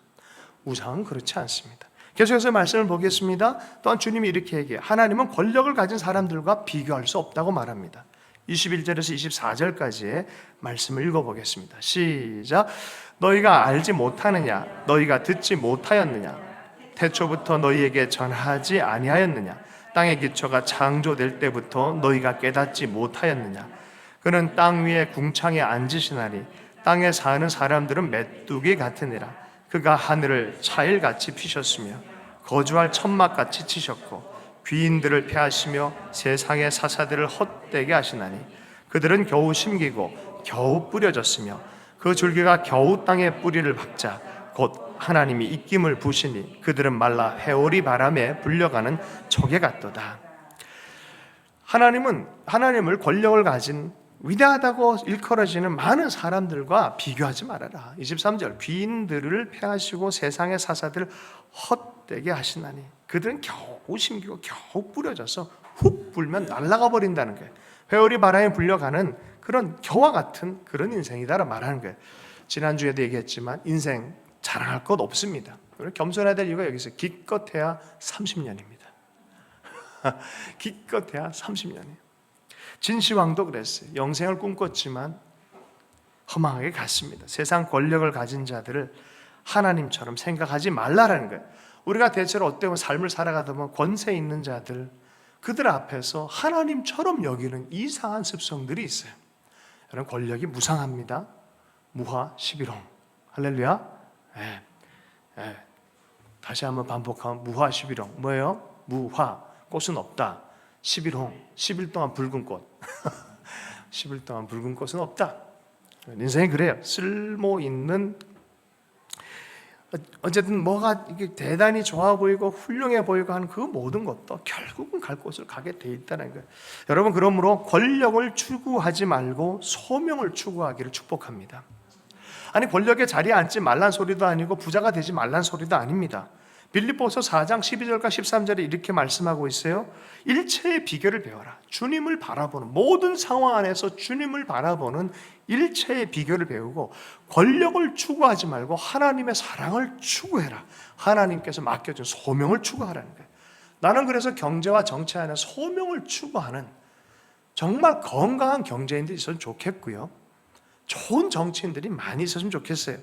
우상은 그렇지 않습니다. 계속해서 말씀을 보겠습니다. 또한 주님이 이렇게 얘기해요. 하나님은 권력을 가진 사람들과 비교할 수 없다고 말합니다. 21절에서 24절까지의 말씀을 읽어보겠습니다. 시작. 너희가 알지 못하느냐? 너희가 듣지 못하였느냐? 태초부터 너희에게 전하지 아니하였느냐? 땅의 기초가 창조될 때부터 너희가 깨닫지 못하였느냐? 그는 땅 위에 궁창에 앉으시나니 땅에 사는 사람들은 메뚜기 같으니라. 그가 하늘을 차일같이 피셨으며 거주할 천막같이 치셨고 귀인들을 패하시며 세상의 사사들을 헛되게 하시나니 그들은 겨우 심기고 겨우 뿌려졌으며 그 줄기가 겨우 땅에 뿌리를 박자 곧 하나님이 입김을 부시니 그들은 말라 회오리 바람에 불려가는 조개 같도다. 하나님을 권력을 가진 위대하다고 일컬어지는 많은 사람들과 비교하지 말아라. 23절 귀인들을 패하시고 세상의 사사들을 헛되게 하시나니 그들은 겨우 심기고 겨우 뿌려져서 훅 불면 날아가 버린다는 거예요. 회오리 바람에 불려가는 그런 겨와 같은 그런 인생이다라 말하는 거예요. 지난주에도 얘기했지만 인생 자랑할 것 없습니다. 겸손해야 될 이유가 여기 있어요. 기껏해야 30년입니다. 기껏해야 30년이에요. 진시황도 그랬어요. 영생을 꿈꿨지만 허망하게 갔습니다. 세상 권력을 가진 자들을 하나님처럼 생각하지 말라라는 거예요. 우리가 대체로 어때요? 삶을 살아가다 보면 권세 있는 자들, 그들 앞에서 하나님처럼 여기는 이상한 습성들이 있어요. 여러분 권력이 무상합니다. 무화 11홍. 할렐루야. 다시 한번 반복하면 무화 11홍. 뭐예요? 무화, 꽃은 없다. 11홍, 10일 동안 붉은 꽃. 10일 동안 붉은 꽃은 없다. 인생이 그래요. 쓸모 있는, 어쨌든 뭐가 이게 대단히 좋아 보이고 훌륭해 보이고 하는 그 모든 것도 결국은 갈 곳을 가게 돼 있다는 거예요. 여러분 그러므로 권력을 추구하지 말고 소명을 추구하기를 축복합니다. 아니 권력의 자리에 앉지 말란 소리도 아니고 부자가 되지 말란 소리도 아닙니다. 빌립보서 4장 12절과 13절에 이렇게 말씀하고 있어요. 일체의 비결을 배워라. 주님을 바라보는 모든 상황 안에서 주님을 바라보는 일체의 비결을 배우고 권력을 추구하지 말고 하나님의 사랑을 추구해라. 하나님께서 맡겨준 소명을 추구하라는 거예요. 나는 그래서 경제와 정치 안에 소명을 추구하는 정말 건강한 경제인들이 있으면 좋겠고요. 좋은 정치인들이 많이 있었으면 좋겠어요.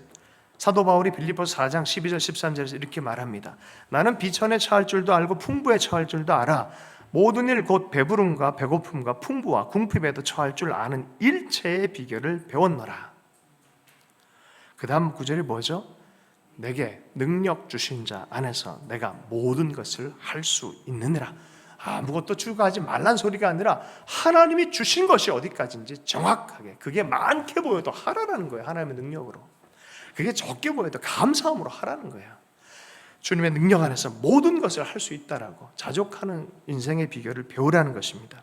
사도 바울이 빌립보서 4장 12절 13절에서 이렇게 말합니다. 나는 비천에 처할 줄도 알고 풍부에 처할 줄도 알아. 모든 일 곧 배부름과 배고픔과 풍부와 궁핍에도 처할 줄 아는 일체의 비결을 배웠노라. 그 다음 구절이 뭐죠? 내게 능력 주신 자 안에서 내가 모든 것을 할 수 있느니라. 아무것도 추구하지 말란 소리가 아니라 하나님이 주신 것이 어디까지인지 정확하게, 그게 많게 보여도 하라는 거예요. 하나님의 능력으로. 그게 적게 보여도 감사함으로 하라는 거예요. 주님의 능력 안에서 모든 것을 할 수 있다라고 자족하는 인생의 비결을 배우라는 것입니다.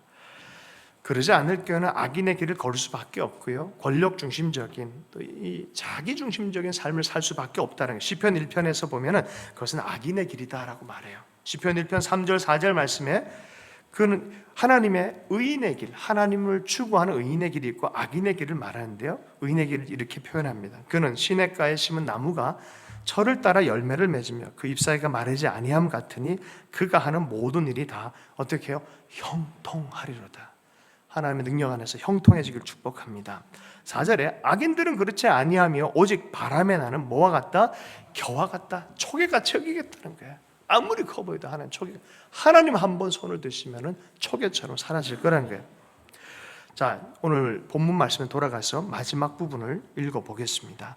그러지 않을 경우는 악인의 길을 걸을 수밖에 없고요. 권력 중심적인 또 이 자기 중심적인 삶을 살 수밖에 없다는 거예요. 시편 1편에서 보면은 그것은 악인의 길이다라고 말해요. 시편 1편 3절 4절 말씀에 그는 하나님의 의인의 길, 하나님을 추구하는 의인의 길이 있고 악인의 길을 말하는데요. 의인의 길을 이렇게 표현합니다. 그는 시냇가에 심은 나무가 철을 따라 열매를 맺으며 그 잎사귀가 마르지 아니함 같으니 그가 하는 모든 일이 다 어떻게 해요? 형통하리로다. 하나님의 능력 안에서 형통해지길 축복합니다. 4절에 악인들은 그렇지 아니하며 오직 바람에 나는 뭐와 같다? 겨와 같다. 초계같이 여기겠다는 거예요. 아무리 커 보여도 하나님 초계, 하나님 한 번 손을 드시면은 초계처럼 사라질 거라는 거예요. 자, 오늘 본문 말씀에 돌아가서 마지막 부분을 읽어보겠습니다.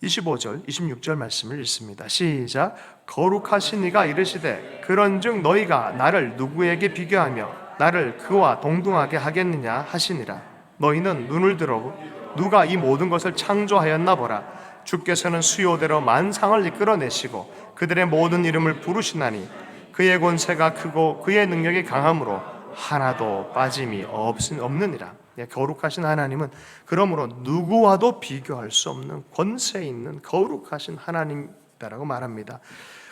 25절, 26절 말씀을 읽습니다. 시작. 거룩하신 이가 이르시되 그런즉 너희가 나를 누구에게 비교하며 나를 그와 동등하게 하겠느냐 하시니라. 너희는 눈을 들어 누가 이 모든 것을 창조하였나 보라. 주께서는 수요대로 만상을 이끌어내시고 그들의 모든 이름을 부르시나니 그의 권세가 크고 그의 능력이 강함으로 하나도 빠짐이 없느니라. 거룩하신 하나님은 그러므로 누구와도 비교할 수 없는 권세 있는 거룩하신 하나님이라고 말합니다.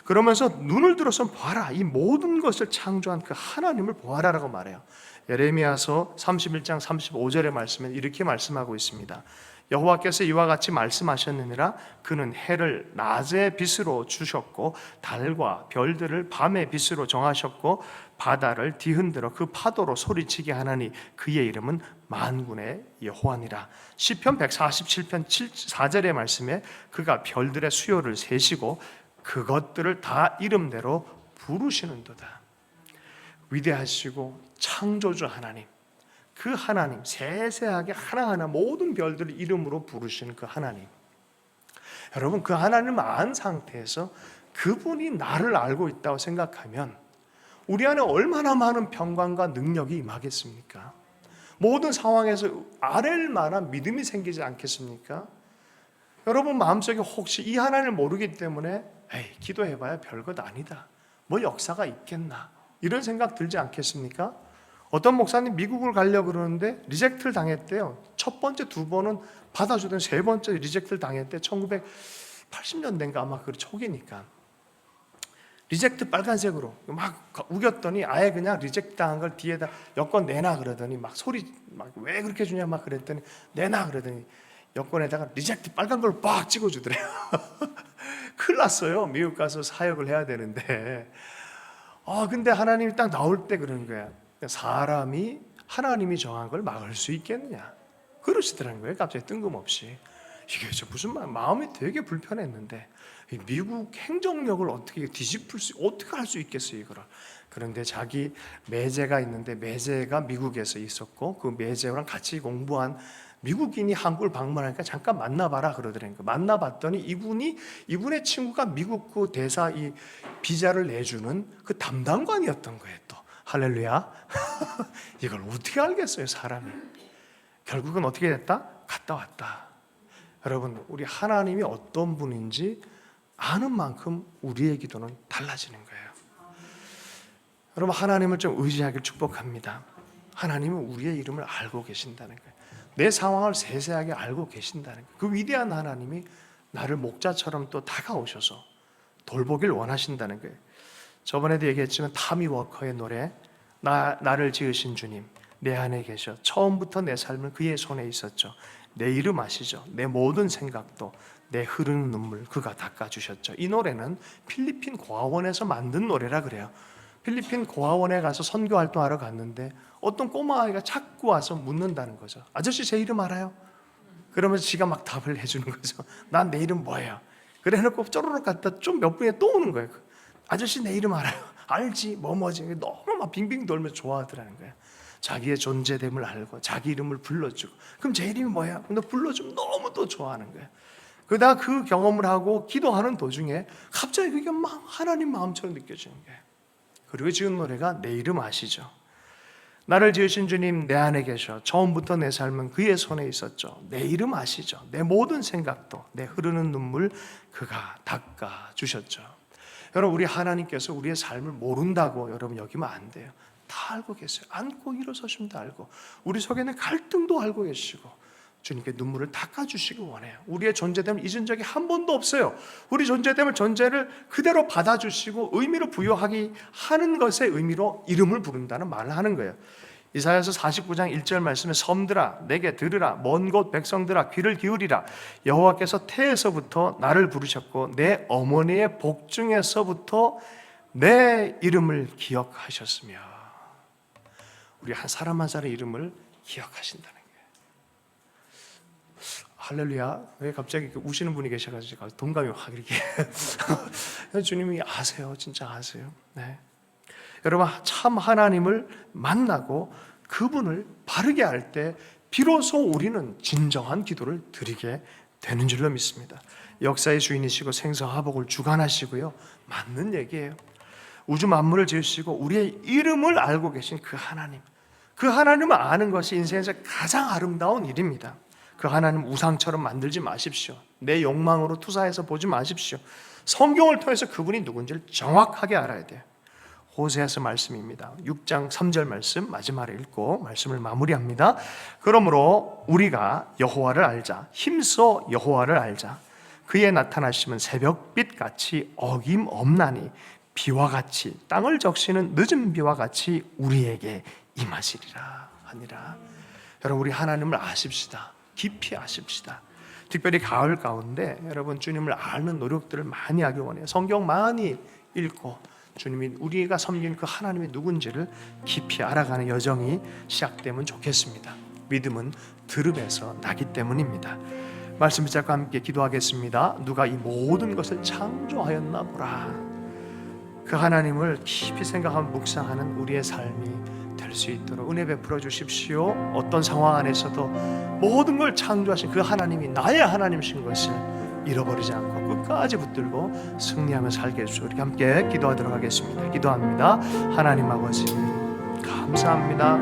그러면서 눈을 들어서 봐라. 이 모든 것을 창조한 그 하나님을 보아라라고 말해요. 예레미야서 31장 35절의 말씀에 이렇게 말씀하고 있습니다. 여호와께서 이와 같이 말씀하셨느니라. 그는 해를 낮의 빛으로 주셨고 달과 별들을 밤의 빛으로 정하셨고 바다를 뒤흔들어 그 파도로 소리치게 하나니 그의 이름은 만군의 여호와니라. 시편 147편 4절의 말씀에 그가 별들의 수요를 세시고 그것들을 다 이름대로 부르시는도다. 위대하시고 창조주 하나님, 그 하나님, 세세하게 하나하나 모든 별들을 이름으로 부르시는 그 하나님. 여러분, 그 하나님을 안 상태에서 그분이 나를 알고 있다고 생각하면 우리 안에 얼마나 많은 평강과 능력이 임하겠습니까? 모든 상황에서 아랠 만한 믿음이 생기지 않겠습니까? 여러분 마음속에 혹시 이 하나님을 모르기 때문에 에이, 기도해봐야 별것 아니다, 뭐 역사가 있겠나, 이런 생각 들지 않겠습니까? 어떤 목사님 미국을 가려고 그러는데 리젝트를 당했대요. 첫 번째 두 번은 받아주던 세 번째 리젝트를 당했대. 1980년대인가 아마 그 초기니까. 리젝트 빨간색으로 막 우겼더니 아예 그냥 리젝트 당한 걸 뒤에다 여권 내놔 그러더니 막 소리 막 왜 그렇게 주냐 막 그랬더니 내놔 그러더니 여권에다가 리젝트 빨간 걸 빡 찍어주더래요. 큰일 났어요. 미국 가서 사역을 해야 되는데. 근데 하나님이 딱 나올 때 그러는 거야. 사람이 하나님이 정한 걸 막을 수 있겠느냐 그러시더라는 거예요. 갑자기 뜬금없이. 이게 무슨 마음이 되게 불편했는데 미국 행정력을 어떻게 뒤집을 수, 어떻게 할 수 있겠어요 이거를. 그런데 자기 매제가 있는데 매제가 미국에서 있었고 그 매제랑 같이 공부한 미국인이 한국을 방문하니까 잠깐 만나봐라 그러더라고요. 만나봤더니 이분의 친구가 미국 그 대사 이 비자를 내주는 그 담당관이었던 거예요. 또 할렐루야. 이걸 어떻게 알겠어요 사람이. 결국은 어떻게 됐다? 갔다 왔다. 여러분, 우리 하나님이 어떤 분인지 아는 만큼 우리의 기도는 달라지는 거예요. 여러분, 하나님을 좀 의지하길 축복합니다. 하나님은 우리의 이름을 알고 계신다는 거예요. 내 상황을 세세하게 알고 계신다는 거예요. 그 위대한 하나님이 나를 목자처럼 또 다가오셔서 돌보길 원하신다는 거예요. 저번에도 얘기했지만 타미 워커의 노래, 나를 지으신 주님 내 안에 계셔. 처음부터 내 삶은 그의 손에 있었죠. 내 이름 아시죠? 내 모든 생각도 내 흐르는 눈물 그가 닦아주셨죠. 이 노래는 필리핀 고아원에서 만든 노래라 그래요. 필리핀 고아원에 가서 선교 활동하러 갔는데 어떤 꼬마아이가 자꾸 와서 묻는다는 거죠. 아저씨 제 이름 알아요? 그러면서 지가 막 답을 해주는 거죠. 난 내 이름 뭐예요? 그래 해놓고 쪼르륵 갔다 좀 몇 분에 또 오는 거예요. 아저씨 내 이름 알아요? 알지 뭐지. 너무 막 빙빙 돌면서 좋아하더라는 거예요. 자기의 존재됨을 알고 자기 이름을 불러주고, 그럼 제 이름이 뭐야? 근데 불러주면 너무 또 좋아하는 거예요. 그러다 그 경험을 하고 기도하는 도중에 갑자기 그게 막 하나님 마음처럼 느껴지는 거예요. 그리고 지은 노래가 내 이름 아시죠? 나를 지으신 주님 내 안에 계셔. 처음부터 내 삶은 그의 손에 있었죠. 내 이름 아시죠? 내 모든 생각도, 내 흐르는 눈물 그가 닦아주셨죠. 여러분, 우리 하나님께서 우리의 삶을 모른다고 여러분 여기면 안 돼요. 다 알고 계세요. 앉고 일어서심도 알고, 우리 속에는 갈등도 알고 계시고, 주님께 눈물을 닦아주시기 원해요. 우리의 존재됨을 잊은 적이 한 번도 없어요. 우리 존재됨을 존재를 그대로 받아주시고 의미로 부여하기 하는 것의 의미로 이름을 부른다는 말을 하는 거예요. 이사야서 49장 1절 말씀에 섬들아 내게 들으라, 먼 곳 백성들아 귀를 기울이라. 여호와께서 태에서부터 나를 부르셨고 내 어머니의 복중에서부터 내 이름을 기억하셨으며. 우리 한 사람 한 사람의 이름을 기억하신다는 거예요. 할렐루야. 왜 갑자기 우시는 분이 계셔가지고 동감이 확 이렇게 주님이 아세요. 진짜 아세요. 네. 여러분, 참 하나님을 만나고 그분을 바르게 할 때 비로소 우리는 진정한 기도를 드리게 되는 줄로 믿습니다. 역사의 주인이시고 생사화복을 주관하시고요, 맞는 얘기예요. 우주 만물을 지으시고 우리의 이름을 알고 계신 그 하나님, 그 하나님을 아는 것이 인생에서 가장 아름다운 일입니다. 그 하나님 우상처럼 만들지 마십시오. 내 욕망으로 투사해서 보지 마십시오. 성경을 통해서 그분이 누군지를 정확하게 알아야 돼요. 호세아서 말씀입니다. 6장 3절 말씀 마지막에 읽고 말씀을 마무리합니다. 그러므로 우리가 여호와를 알자. 힘써 여호와를 알자. 그의 나타나심은 새벽빛 같이 어김없나니 비와 같이 땅을 적시는 늦은 비와 같이 우리에게 임하시리라 하니라. 여러분, 우리 하나님을 아십시다. 깊이 아십시다. 특별히 가을 가운데 여러분 주님을 아는 노력들을 많이 하기 원해요. 성경 많이 읽고 주님이 우리가 섬기는 그 하나님이 누군지를 깊이 알아가는 여정이 시작되면 좋겠습니다. 믿음은 들음에서 나기 때문입니다. 말씀 붙잡고 함께 기도하겠습니다. 누가 이 모든 것을 창조하였나 보라. 그 하나님을 깊이 생각하며 묵상하는 우리의 삶이 될 수 있도록 은혜 베풀어 주십시오. 어떤 상황 안에서도 모든 걸 창조하신 그 하나님이 나의 하나님이신 것을 잃어버리지 않고 끝까지 붙들고 승리하며 살게 해주시고, 우리 함께 기도하도록 하겠습니다. 기도합니다. 하나님 아버지 감사합니다.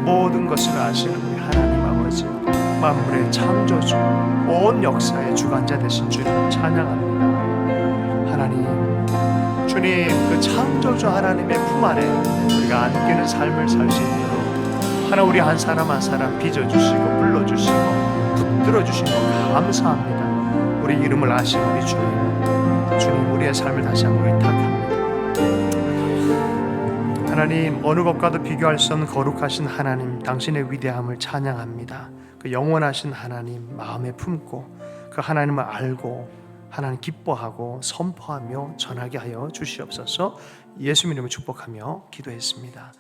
모든 것을 아시는 우리 하나님 아버지, 만물의 창조주, 온 역사의 주관자 되신 주님을 찬양합니다. 하나님, 주님 그 창조주 하나님의 품 안에 우리가 안기는 삶을 살 수 있도록 하나 우리 한 사람 한 사람 빚어주시고 불러주시고 붙들어주시고 감사합니다. 우리 이름을 아시는 우리 주님, 우리의 삶을 다시 한번 의탁합니다. 하나님, 어느 것과도 비교할 수 없는 거룩하신 하나님, 당신의 위대함을 찬양합니다. 그 영원하신 하나님 마음에 품고 그 하나님을 알고 하나님 기뻐하고 선포하며 전하게 하여 주시옵소서. 예수님 이름으로 축복하며 기도했습니다.